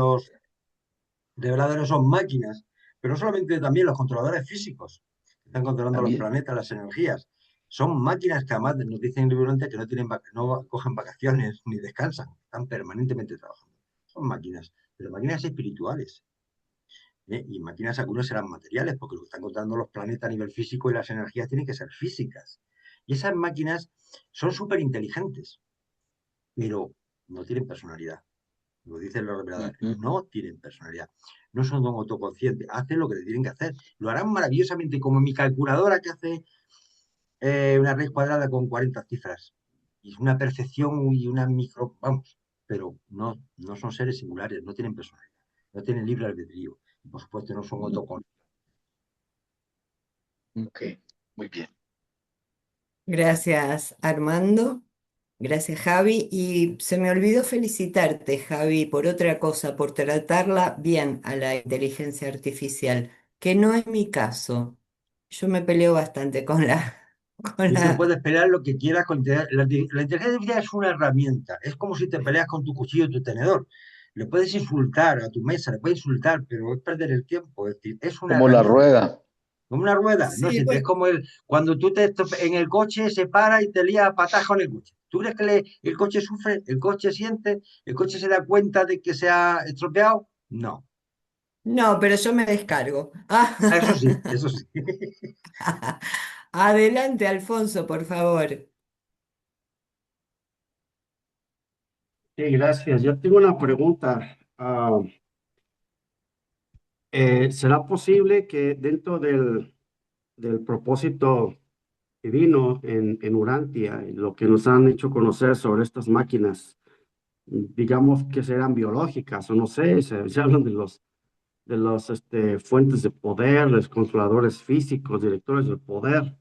de verdad no son máquinas, pero no solamente también los controladores físicos, que están controlando los También. planetas, las energías. Son máquinas que además nos dicen libremente que no tienen, no cogen vacaciones ni descansan, están permanentemente trabajando. Son máquinas, pero máquinas espirituales. ¿Eh? Y máquinas algunas serán materiales, porque lo que están controlando los planetas a nivel físico y las energías tienen que ser físicas. Y esas máquinas son súper inteligentes, pero no tienen personalidad. Lo dicen los reveladores, Ujú. no tienen personalidad, no son autoconscientes, hacen lo que le tienen que hacer, lo harán maravillosamente, como mi calculadora que hace una raíz cuadrada con 40 cifras. Y es una perfección y una micro, vamos, pero no son seres singulares, no tienen personalidad, no tienen libre albedrío, y por supuesto no son autoconscientes. Ok, muy bien. Gracias, Armando. Gracias, Javi. Y se me olvidó felicitarte, Javi, por otra cosa, por tratarla bien a la inteligencia artificial, que no es mi caso. Yo me peleo bastante con la, con Tú te la... puedes pelear lo que quieras con la inteligencia artificial es una herramienta, es como si te peleas con tu cuchillo y tu tenedor. Le puedes insultar a tu mesa, le puedes insultar, pero es perder el tiempo. Es decir, es una Como la herramienta. rueda. Como una rueda, no Sí, sé, es bueno, como cuando tú en el coche se para y te lía a patas con el coche. ¿Tú crees que el coche sufre, el coche siente, el coche se da cuenta de que se ha estropeado? No. no, pero yo me descargo. Eso sí, eso sí. Adelante, Alfonso, por favor. Sí, gracias. Yo tengo una pregunta. ¿Será posible que dentro del propósito divino en Urantia, y lo que nos han hecho conocer sobre estas máquinas, digamos que serán biológicas o no sé, se hablan de los fuentes de poder, los controladores físicos, directores del poder?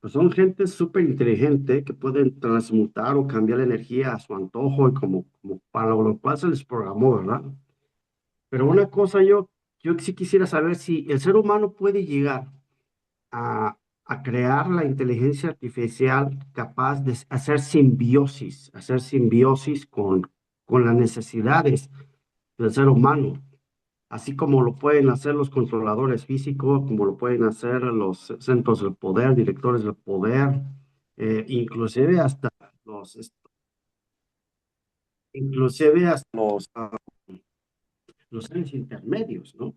Pues son gente súper inteligente que pueden transmutar o cambiar la energía a su antojo y como para lo cual se les programó, ¿verdad? Pero una cosa yo sí quisiera saber si el ser humano puede llegar a crear la inteligencia artificial capaz de hacer simbiosis con las necesidades del ser humano, así como lo pueden hacer los controladores físicos, como lo pueden hacer los centros del poder, directores del poder, inclusive hasta los, inclusive hasta los seres intermedios, ¿no?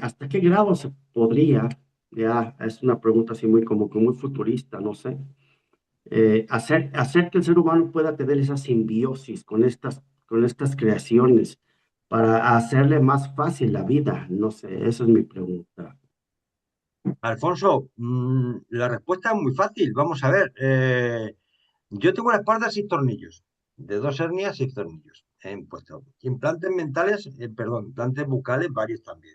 ¿Hasta qué grado se podría, ya es una pregunta así muy como que muy futurista, no sé, hacer que el ser humano pueda tener esa simbiosis con estas creaciones para hacerle más fácil la vida? No sé, esa es mi pregunta. Alfonso, la respuesta es muy fácil. Vamos a ver. Yo tengo la espalda 6 tornillos, de 2 hernias, 6 tornillos. He puesto implantes mentales, perdón, implantes bucales, varios también.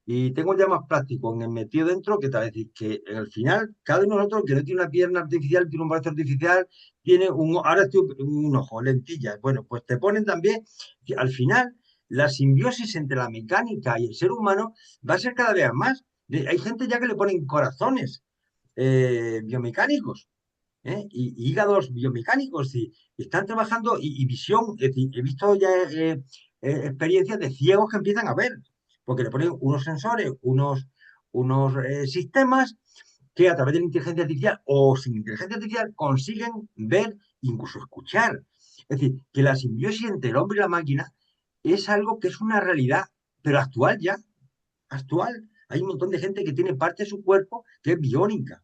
Y tengo ya más plástico en el metido dentro que tal decir que al final, cada uno de nosotros que no tiene una pierna artificial, tiene un brazo artificial, tiene ahora estoy un ojo, lentillas. Bueno, pues te ponen también, que al final, la simbiosis entre la mecánica y el ser humano va a ser cada vez más. Hay gente ya que le ponen corazones biomecánicos. Y hígados biomecánicos y están trabajando y visión. Es decir, he visto ya experiencias de ciegos que empiezan a ver, porque le ponen unos sensores, unos sistemas que a través de la inteligencia artificial o sin inteligencia artificial consiguen ver, incluso escuchar. Es decir, que la simbiosis entre el hombre y la máquina es algo que es una realidad, pero actual ya, actual. Hay un montón de gente que tiene parte de su cuerpo que es biónica.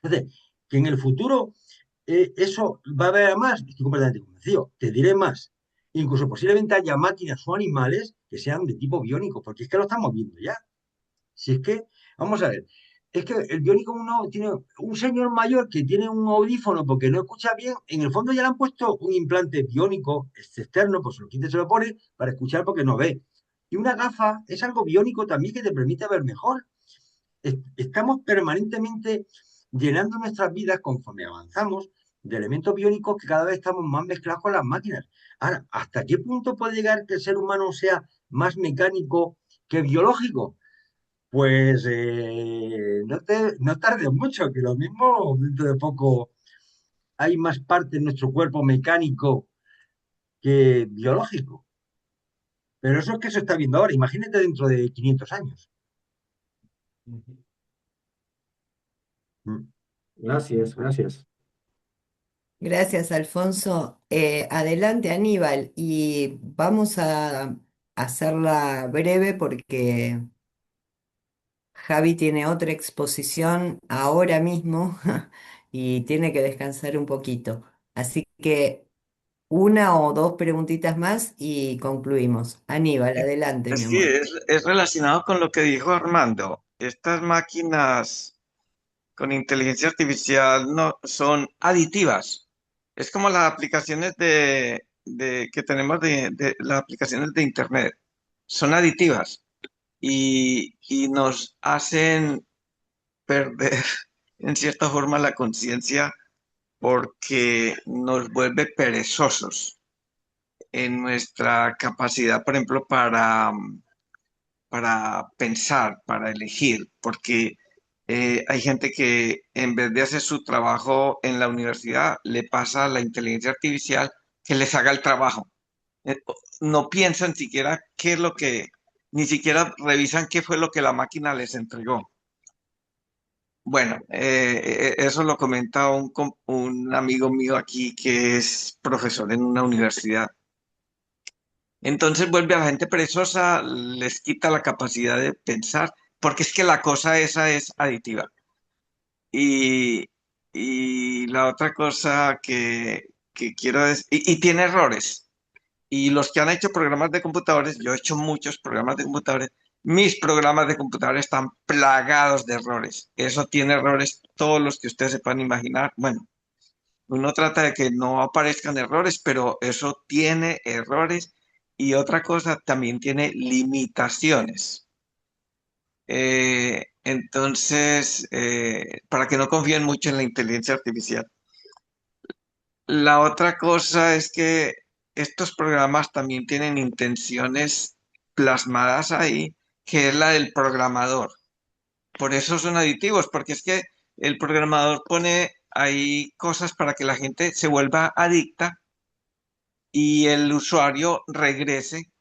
Entonces, que en el futuro eso va a haber más, estoy completamente convencido. Te diré más. Incluso posiblemente haya máquinas o animales que sean de tipo biónico, porque es que lo estamos viendo ya. Si es que, vamos a ver, es que el biónico uno tiene un señor mayor que tiene un audífono porque no escucha bien, en el fondo ya le han puesto un implante biónico externo, pues se lo quita y se lo pone para escuchar porque no ve. Y una gafa es algo biónico también que te permite ver mejor. Estamos permanentemente llenando nuestras vidas conforme avanzamos de elementos biónicos que cada vez estamos más mezclados con las máquinas. Ahora, ¿hasta qué punto puede llegar que el ser humano sea más mecánico que biológico? Pues no tardes mucho, que lo mismo dentro de poco hay más parte en nuestro cuerpo mecánico que biológico. Pero eso es que se está viendo ahora. Imagínate dentro de 500 años. Mm. Gracias, gracias. Gracias, Alfonso. Adelante, Aníbal, y vamos a hacerla breve porque Javi tiene otra exposición ahora mismo y tiene que descansar un poquito. Así que una o dos preguntitas más y concluimos. Aníbal, adelante, mi Sí, amor. es relacionado con lo que dijo Armando. Estas máquinas con inteligencia artificial no son aditivas. Es como las aplicaciones que tenemos de las aplicaciones de Internet. Son aditivas y nos hacen perder en cierta forma la conciencia porque nos vuelve perezosos en nuestra capacidad, por ejemplo, para pensar, para elegir, porque hay gente que en vez de hacer su trabajo en la universidad, le pasa a la inteligencia artificial que les haga el trabajo. Eh, No piensan siquiera qué es lo que, ni siquiera revisan qué fue lo que la máquina les entregó. Bueno, eso lo comenta un amigo mío aquí que es profesor en una universidad. Entonces vuelve a la gente perezosa, les quita la capacidad de pensar, porque es que la cosa esa es aditiva. Y, y la otra cosa que quiero decir, y tiene errores. Y los que han hecho programas de computadores, yo he hecho muchos programas de computadores, mis programas de computadores están plagados de errores. Eso tiene errores todos los que ustedes se puedan imaginar. Bueno, uno trata de que no aparezcan errores, pero eso tiene errores y otra cosa también tiene limitaciones. Entonces, para que no confíen mucho en la inteligencia artificial. La otra cosa es que estos programas también tienen intenciones plasmadas ahí, que es la del programador. Por eso son aditivos, porque es que el programador pone ahí cosas para que la gente se vuelva adicta y el usuario regrese,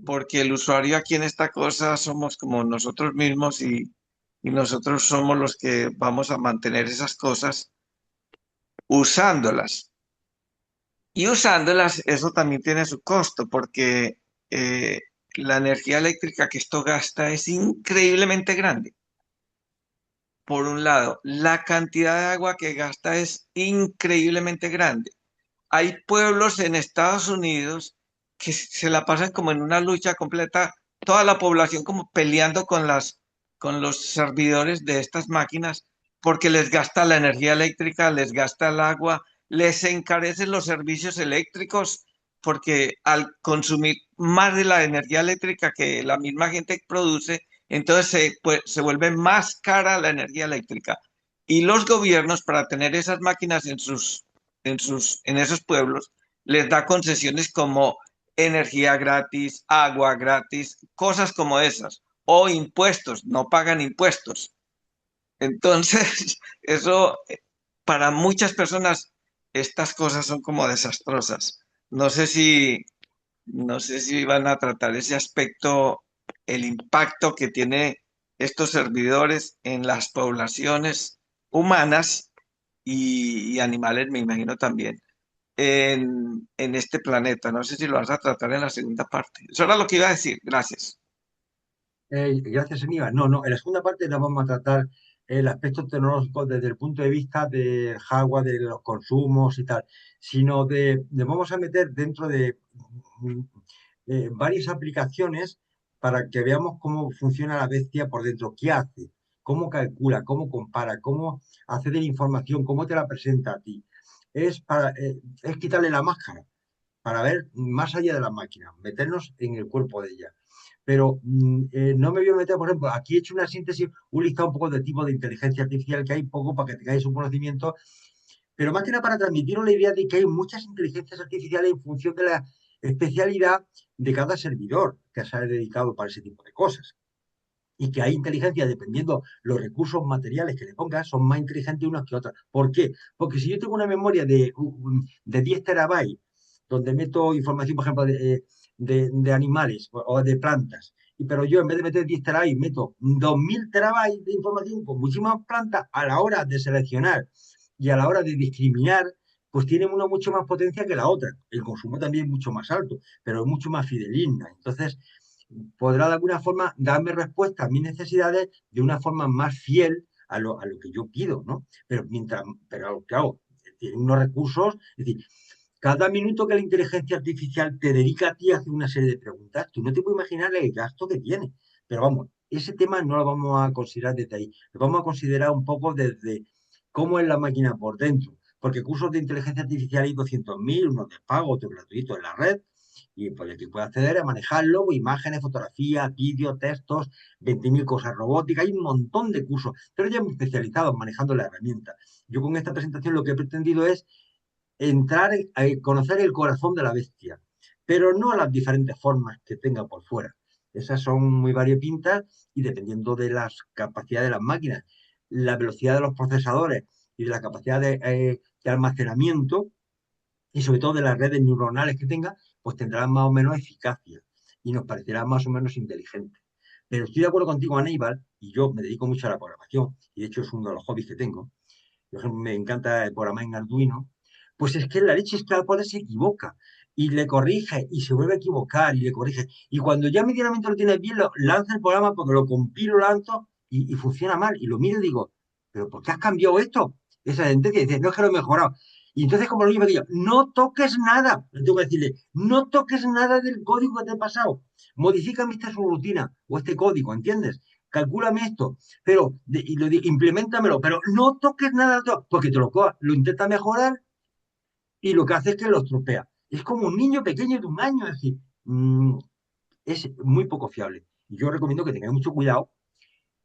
porque el usuario aquí en esta cosa somos como nosotros mismos y nosotros somos los que vamos a mantener esas cosas usándolas. Y usándolas, eso también tiene su costo, porque eh, la energía eléctrica que esto gasta es increíblemente grande. Por un lado, la cantidad de agua que gasta es increíblemente grande. Hay pueblos en Estados Unidos que se la pasan como en una lucha completa, toda la población como peleando con los servidores de estas máquinas porque les gasta la energía eléctrica, les gasta el agua, les encarecen los servicios eléctricos porque al consumir más de la energía eléctrica que la misma gente produce, entonces se vuelve más cara la energía eléctrica. Y los gobiernos, para tener esas máquinas en esos pueblos, les da concesiones como energía gratis, agua gratis, cosas como esas, o impuestos, no pagan impuestos. Entonces, eso para muchas personas, estas cosas son como desastrosas. No sé si, no sé si van a tratar ese aspecto, el impacto que tiene estos servidores en las poblaciones humanas y animales, me imagino también en este planeta. No sé si lo vas a tratar en la segunda parte. Eso era lo que iba a decir. Gracias. Gracias, Aníbal. No, no, en la segunda parte no vamos a tratar el aspecto tecnológico desde el punto de vista del hardware, de los consumos y tal, sino vamos a meter dentro de mm, varias aplicaciones para que veamos cómo funciona la bestia por dentro, qué hace, cómo calcula, cómo compara, cómo accede a la información, cómo te la presenta a ti. Es quitarle la máscara para ver más allá de la máquina, meternos en el cuerpo de ella. Pero no me voy a meter, por ejemplo, aquí he hecho una síntesis, un listado un poco de tipo de inteligencia artificial que hay poco para que tengáis un conocimiento, pero más que nada para transmitiros la idea de que hay muchas inteligencias artificiales en función de la especialidad de cada servidor que se ha dedicado para ese tipo de cosas. Y que hay inteligencia, dependiendo los recursos materiales que le pongas, son más inteligentes unas que otras. ¿Por qué? Porque si yo tengo una memoria de 10 terabytes, donde meto información, por ejemplo, de animales o de plantas, pero yo en vez de meter 10 terabytes, meto 2000 terabytes de información con muchísimas plantas, a la hora de seleccionar y a la hora de discriminar, pues tienen una mucho más potencia que la otra. El consumo también es mucho más alto, pero es mucho más fideligna. Entonces, podrá de alguna forma darme respuesta a mis necesidades de una forma más fiel a lo que yo pido, ¿no? Pero claro, tiene unos recursos, es decir, cada minuto que la inteligencia artificial te dedica a ti a hacer una serie de preguntas, tú no te puedes imaginar el gasto que tiene. Pero vamos, ese tema no lo vamos a considerar desde ahí, lo vamos a considerar un poco desde cómo es la máquina por dentro. Porque cursos de inteligencia artificial hay 200.000, unos de pago, otros gratuitos en la red, y pues el que puede acceder a manejarlo, imágenes, fotografías, vídeos, textos, 20.000 cosas robóticas, hay un montón de cursos, pero ya muy especializados manejando la herramienta. Yo con esta presentación lo que he pretendido es entrar a conocer el corazón de la bestia, pero no las diferentes formas que tenga por fuera. Esas son muy variopintas y dependiendo de las capacidades de las máquinas, la velocidad de los procesadores y de la capacidad de almacenamiento, y sobre todo de las redes neuronales que tenga, pues tendrán más o menos eficacia y nos parecerá más o menos inteligente. Pero estoy de acuerdo contigo, Aníbal, y yo me dedico mucho a la programación, y de hecho es uno de los hobbies que tengo. Por ejemplo, me encanta programar en Arduino. Pues es que la leche es que al poder se equivoca y le corrige y se vuelve a equivocar y le corrige. Y cuando ya medianamente lo tiene bien, lo lanza el programa porque lo compilo, lanzo y funciona mal. Y lo miro y digo, ¿pero por qué has cambiado esto? Esa sentencia dice, no es que lo he mejorado. Y entonces, como lo mismo que yo, no toques nada. Tengo que decirle, no toques nada del código que te he pasado. Modifícame esta subrutina o este código, ¿entiendes? Calcúlame esto, pero implementamelo, pero no toques nada, porque lo intenta mejorar y lo que hace es que lo estropea. Es como un niño pequeño de un año, es decir, es muy poco fiable. Y yo recomiendo que tengáis mucho cuidado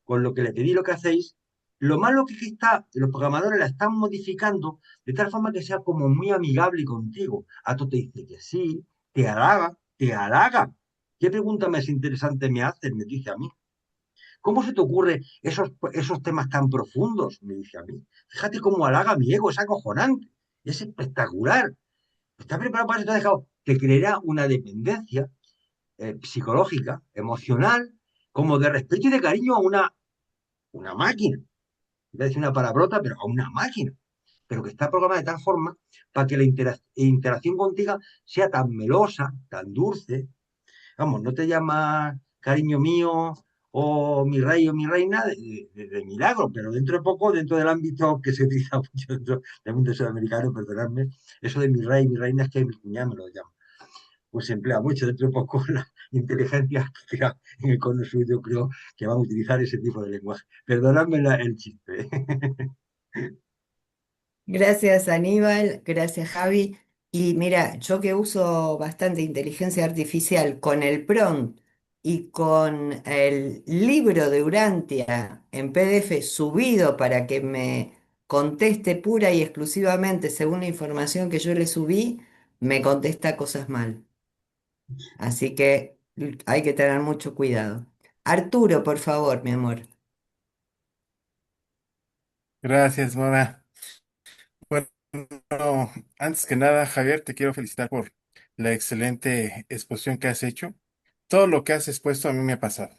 con lo que le pedí, lo que hacéis. Lo malo que está, los programadores la están modificando de tal forma que sea como muy amigable contigo. A tú te dice que sí, te halaga, te halaga. ¿Qué pregunta más interesante me haces? Me dice a mí. ¿Cómo se te ocurre esos temas tan profundos? Me dice a mí. Fíjate cómo halaga mi ego, es acojonante, es espectacular. Está preparado para eso, te ha dejado. Te creará una dependencia psicológica, emocional, como de respeto y de cariño a una máquina. Voy a decir una palabrota, pero a una máquina. Pero que está programada de tal forma para que la interacción contigo sea tan melosa, tan dulce. Vamos, no te llamas cariño mío o mi rey o mi reina de milagro, pero dentro de poco, dentro del ámbito que se utiliza mucho dentro del mundo sudamericano, perdonadme, eso de mi rey, mi reina es que mi cuñada me lo llama. Pues se emplea mucho dentro de poco la inteligencia que en el cono sur, yo creo que van a utilizar ese tipo de lenguaje. Perdonadme el chiste. Gracias Aníbal, gracias Javi. Y mira, yo que uso bastante inteligencia artificial con el prompt y con el libro de Urantia en PDF subido para que me conteste pura y exclusivamente según la información que yo le subí, me contesta cosas mal. Así que hay que tener mucho cuidado. Arturo, por favor, mi amor. Gracias, Mora. Bueno, antes que nada, Javier, te quiero felicitar por la excelente exposición que has hecho. Todo lo que has expuesto a mí me ha pasado.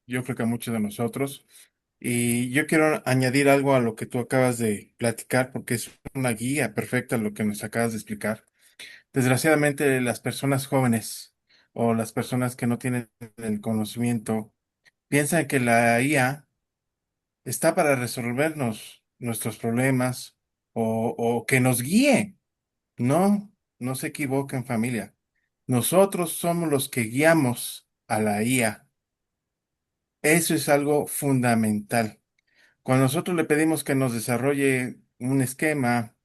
Yo creo que a muchos de nosotros. Y yo quiero añadir algo a lo que tú acabas de platicar, porque es una guía perfecta lo que nos acabas de explicar. Desgraciadamente, las personas jóvenes o las personas que no tienen el conocimiento piensan que la IA está para resolvernos nuestros problemas o que nos guíe. No, no se equivoquen, familia. Nosotros somos los que guiamos a la IA. Eso es algo fundamental. Cuando nosotros le pedimos que nos desarrolle un esquema,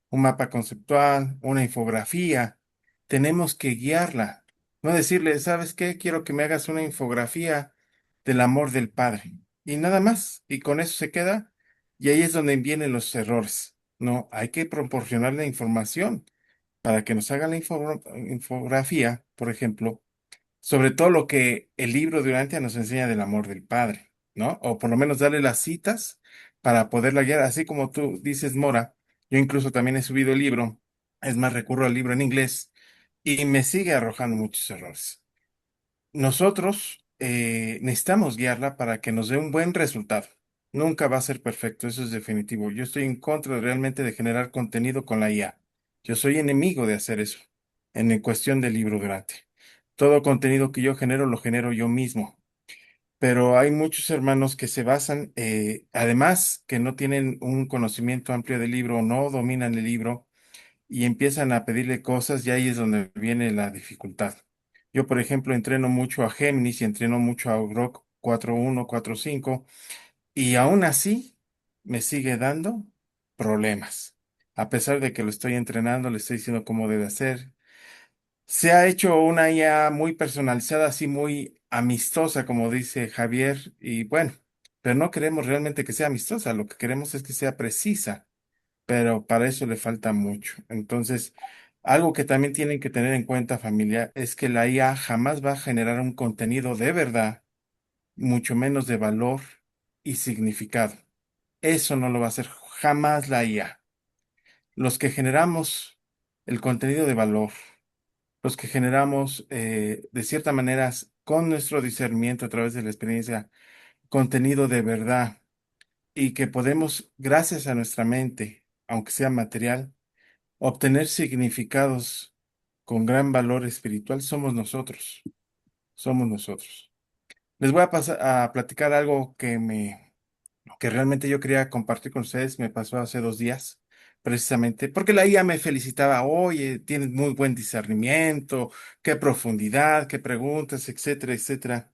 un mapa conceptual, una infografía, tenemos que guiarla, no decirle, ¿sabes qué? Quiero que me hagas una infografía del amor del Padre. Y nada más, y con eso se queda, y ahí es donde vienen los errores. No, hay que proporcionarle información para que nos haga la infografía, por ejemplo, sobre todo lo que el libro de Urantia nos enseña del amor del Padre, ¿no? O por lo menos darle las citas para poderla guiar, así como tú dices, Mora. Yo incluso también he subido el libro, es más, recurro al libro en inglés y me sigue arrojando muchos errores. Nosotros necesitamos guiarla para que nos dé un buen resultado. Nunca va a ser perfecto, eso es definitivo. Yo estoy en contra realmente de generar contenido con la IA. Yo soy enemigo de hacer eso en cuestión del libro durante. Todo contenido que yo genero lo genero yo mismo. Pero hay muchos hermanos que se basan, además que no tienen un conocimiento amplio del libro, no dominan el libro y empiezan a pedirle cosas y ahí es donde viene la dificultad. Yo, por ejemplo, entreno mucho a Géminis y entreno mucho a Grok 4.1, 4.5 y aún así me sigue dando problemas. A pesar de que lo estoy entrenando, le estoy diciendo cómo debe hacer. Se ha hecho una IA muy personalizada, así muy amistosa, como dice Javier, y bueno, pero no queremos realmente que sea amistosa, lo que queremos es que sea precisa, pero para eso le falta mucho. Entonces, algo que también tienen que tener en cuenta, familia, es que la IA jamás va a generar un contenido de verdad, mucho menos de valor y significado. Eso no lo va a hacer jamás la IA. Los que generamos el contenido de valor, los que generamos de cierta manera con nuestro discernimiento a través de la experiencia, contenido de verdad y que podemos, gracias a nuestra mente, aunque sea material, obtener significados con gran valor espiritual, somos nosotros, somos nosotros. Les voy a pasar a platicar algo que realmente yo quería compartir con ustedes, me pasó hace 2 días, precisamente, porque la IA me felicitaba, oye, tienes muy buen discernimiento, qué profundidad, qué preguntas, etcétera, etcétera.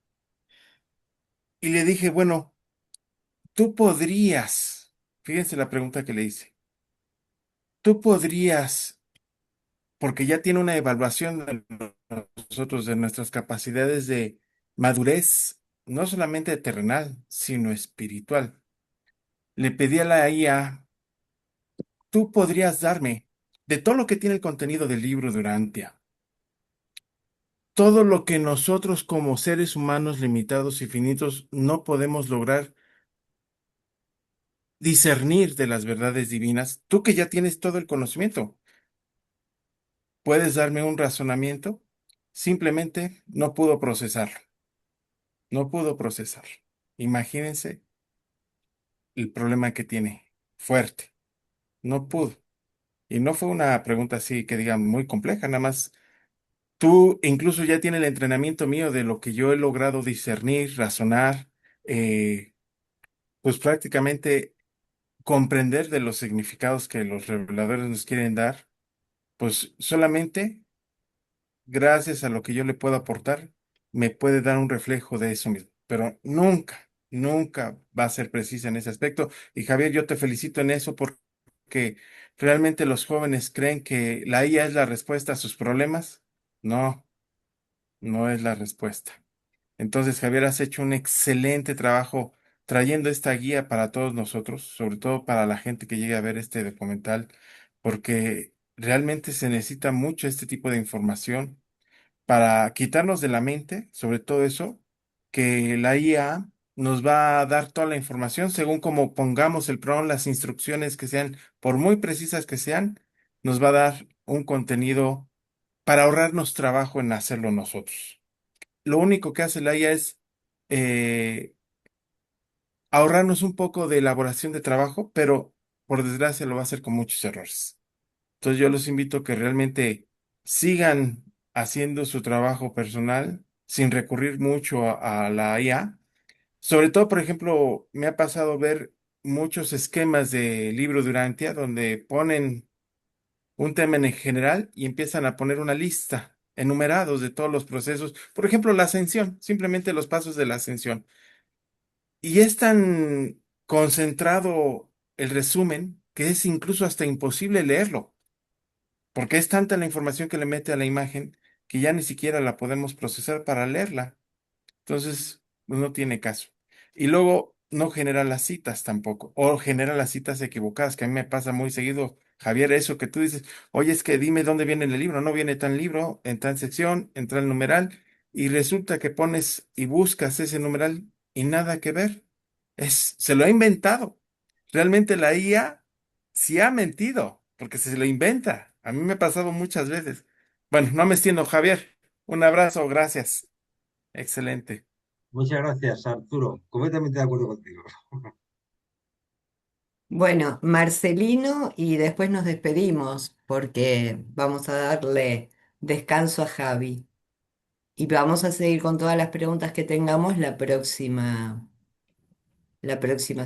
Y le dije, bueno, tú podrías, fíjense la pregunta que le hice, tú podrías, porque ya tiene una evaluación de nosotros, de nuestras capacidades de madurez, no solamente terrenal, sino espiritual. Le pedí a la IA, tú podrías darme de todo lo que tiene el contenido del libro de Urantia, todo lo que nosotros como seres humanos limitados y finitos no podemos lograr discernir de las verdades divinas, tú que ya tienes todo el conocimiento, ¿puedes darme un razonamiento? Simplemente no pudo procesarlo, no pudo procesarlo. Imagínense el problema que tiene, fuerte, no pudo. Y no fue una pregunta así que digan muy compleja, nada más. Tú incluso ya tienes el entrenamiento mío de lo que yo he logrado discernir, razonar, eh, pues prácticamente comprender de los significados que los reveladores nos quieren dar, pues solamente gracias a lo que yo le puedo aportar, me puede dar un reflejo de eso mismo, pero nunca, nunca va a ser precisa en ese aspecto. Y Javier, yo te felicito en eso porque realmente los jóvenes creen que la IA es la respuesta a sus problemas. No, no es la respuesta. Entonces, Javier, has hecho un excelente trabajo trayendo esta guía para todos nosotros, sobre todo para la gente que llegue a ver este documental, porque realmente se necesita mucho este tipo de información para quitarnos de la mente, sobre todo eso, que la IA nos va a dar toda la información según como pongamos el prompt, las instrucciones que sean, por muy precisas que sean, nos va a dar un contenido para ahorrarnos trabajo en hacerlo nosotros. Lo único que hace la IA es eh, ahorrarnos un poco de elaboración de trabajo, pero por desgracia lo va a hacer con muchos errores. Entonces yo los invito a que realmente sigan haciendo su trabajo personal sin recurrir mucho a la IA. Sobre todo, por ejemplo, me ha pasado ver muchos esquemas de libro de Urantia donde ponen un tema en general y empiezan a poner una lista enumerados de todos los procesos. Por ejemplo, la ascensión, simplemente los pasos de la ascensión. Y es tan concentrado el resumen que es incluso hasta imposible leerlo. porque es tanta la información que le mete a la imagen que ya ni siquiera la podemos procesar para leerla. Entonces, pues, no tiene caso. Y luego no genera las citas tampoco, o genera las citas equivocadas, que a mí me pasa muy seguido, Javier, eso que tú dices, oye, es que dime dónde viene el libro, no viene tal libro, en tal sección, en tal numeral, y resulta que pones y buscas ese numeral y nada que ver. Se lo ha inventado. Realmente la IA sí ha mentido, porque se lo inventa. A mí me ha pasado muchas veces. Bueno, no me extiendo, Javier. Un abrazo, gracias. Excelente. Muchas gracias, Arturo. Completamente de acuerdo contigo. Bueno, Marcelino, y después nos despedimos porque vamos a darle descanso a Javi. Y vamos a seguir con todas las preguntas que tengamos la próxima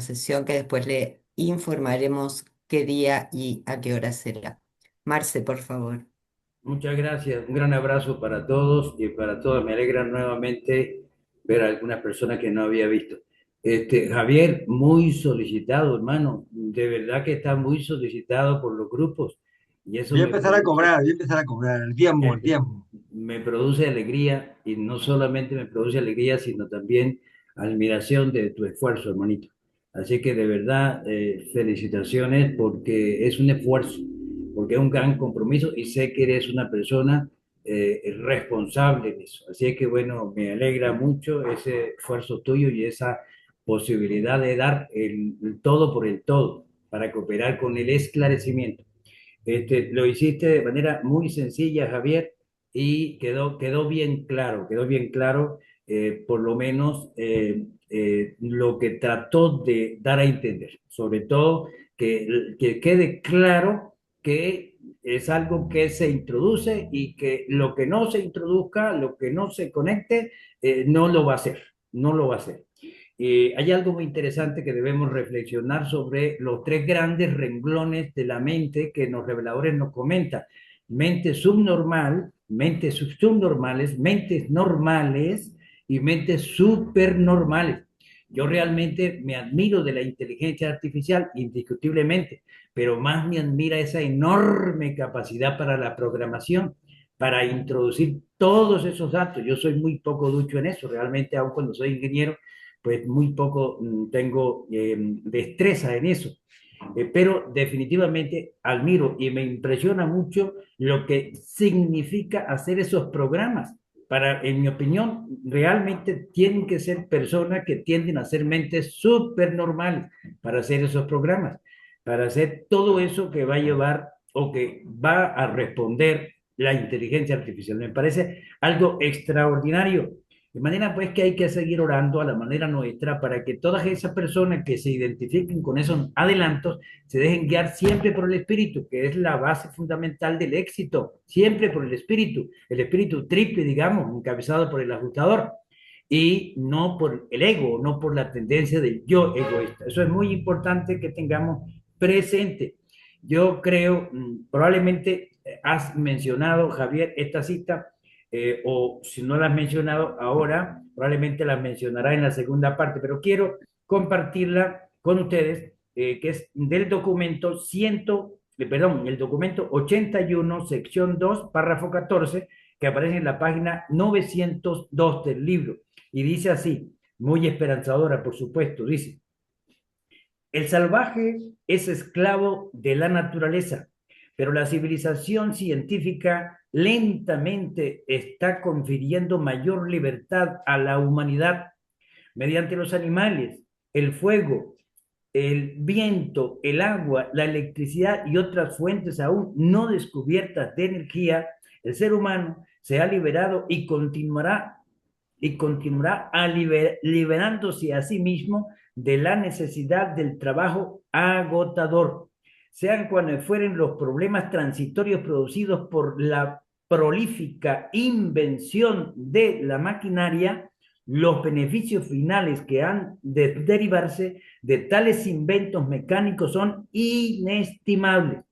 sesión, que después le informaremos qué día y a qué hora será. Marce, por favor. Muchas gracias, un gran abrazo para todos y para todos. Me alegra nuevamente ver a algunas personas que no había visto. Javier, muy solicitado, hermano. De verdad que está muy solicitado por los grupos y eso Voy a empezar a cobrar, voy a empezar a cobrar el diezmo, el eh, diezmo. me produce alegría y no solamente me produce alegría, sino también admiración de tu esfuerzo, hermanito. Así que de verdad, felicitaciones porque es un esfuerzo, porque es un gran compromiso y sé que eres una persona responsable en eso. Así que bueno, me alegra mucho ese esfuerzo tuyo y esa posibilidad de dar el todo por el todo para cooperar con el esclarecimiento. Lo hiciste de manera muy sencilla, Javier, y quedó bien claro, por lo menos lo que trató de dar a entender. Sobre todo que quede claro que es algo que se introduce y que lo que no se introduzca, lo que no se conecte, no lo va a hacer, no lo va a hacer. Hay algo muy interesante que debemos reflexionar sobre los tres grandes renglones de la mente que los reveladores nos comentan. Mente subnormal, mentes subnormales, mentes normales y mentes supernormales. Yo realmente me admiro de la inteligencia artificial, indiscutiblemente, pero más me admira esa enorme capacidad para la programación, para introducir todos esos datos. Yo soy muy poco ducho en eso, realmente, aun cuando soy ingeniero, pues muy poco tengo destreza en eso. Pero definitivamente admiro y me impresiona mucho lo que significa hacer esos programas. En mi opinión, realmente tienen que ser personas que tienden a ser mentes súper normales para hacer esos programas, para hacer todo eso que va a llevar o que va a responder la inteligencia artificial. Me parece algo extraordinario. De manera pues que hay que seguir orando a la manera nuestra para que todas esas personas que se identifiquen con esos adelantos se dejen guiar siempre por el espíritu, que es la base fundamental del éxito, siempre por el espíritu triple, digamos, encabezado por el ajustador, y no por el ego, no por la tendencia del yo egoísta. Eso es muy importante que tengamos presente. Yo creo, probablemente has mencionado, Javier, esta cita, o si no la has mencionado ahora, probablemente la mencionará en la segunda parte, pero quiero compartirla con ustedes, que es del documento el documento 81, sección 2, párrafo 14, que aparece en la página 902 del libro. Y dice así, muy esperanzadora, por supuesto, dice: el salvaje es esclavo de la naturaleza, pero la civilización científica lentamente está confiriendo mayor libertad a la humanidad mediante los animales, el fuego, el viento, el agua, la electricidad y otras fuentes aún no descubiertas de energía. El ser humano se ha liberado y continuará liberándose a sí mismo de la necesidad del trabajo agotador, sean cuales fueren los problemas transitorios producidos por la prolífica invención de la maquinaria. Los beneficios finales que han de derivarse de tales inventos mecánicos son inestimables.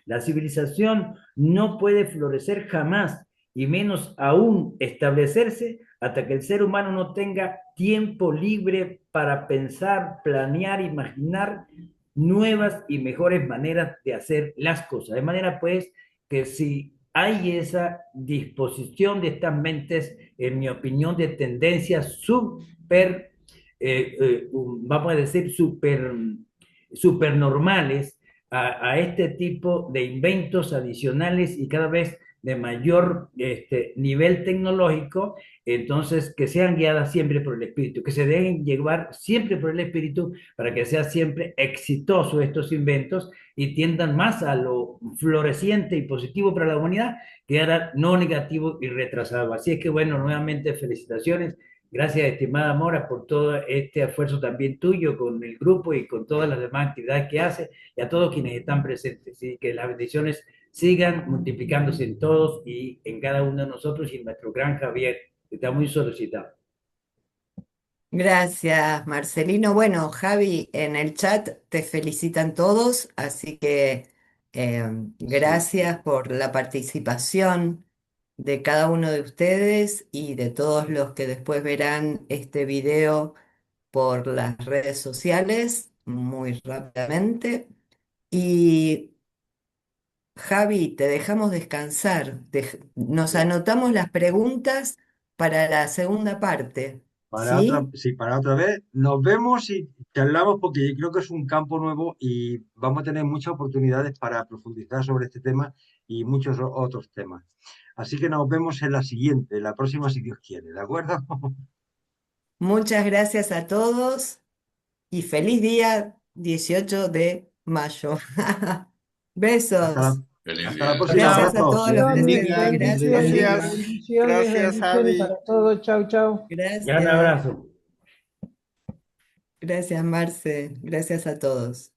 La civilización no puede florecer jamás, y menos aún establecerse, hasta que el ser humano no tenga tiempo libre para pensar, planear, imaginar nuevas y mejores maneras de hacer las cosas. De manera pues que si hay esa disposición de estas mentes, en mi opinión, de tendencias súper, vamos a decir, súper normales a este tipo de inventos adicionales y cada vez de mayor nivel tecnológico, entonces que sean guiadas siempre por el espíritu, que se dejen llevar siempre por el espíritu para que sea siempre exitoso estos inventos y tiendan más a lo floreciente y positivo para la humanidad que era no negativo y retrasado. Así es que bueno, nuevamente felicitaciones. Gracias, estimada Mora, por todo este esfuerzo también tuyo con el grupo y con todas las demás actividades que hace y a todos quienes están presentes. ¿Sí? Que las bendiciones sigan multiplicándose en todos y en cada uno de nosotros y en nuestro gran Javier, que está muy solicitado. Gracias, Marcelino. Bueno, Javi, en el chat te felicitan todos, así que Sí. gracias por la participación de cada uno de ustedes y de todos los que después verán este video por las redes sociales muy rápidamente. Y Javi, te dejamos descansar. Nos Sí. anotamos las preguntas para la segunda parte, Para otra, ¿sí? sí, para otra vez. Nos vemos y charlamos porque yo creo que es un campo nuevo y vamos a tener muchas oportunidades para profundizar sobre este tema y muchos otros temas. Así que nos vemos en la siguiente, la próxima si Dios quiere, ¿de acuerdo? Muchas gracias a todos y feliz día 18 de mayo. Hasta la, Besos. Feliz hasta la día. próxima. Gracias a Abrazos. todos los presentes. Bendiga, Gracias, bendiga, Silva. Gracias. bendiciones, Gracias, bendiciones Javi. para todos. Chau, chau. Gran Gracias. abrazo. Gracias, Marce. Gracias a todos.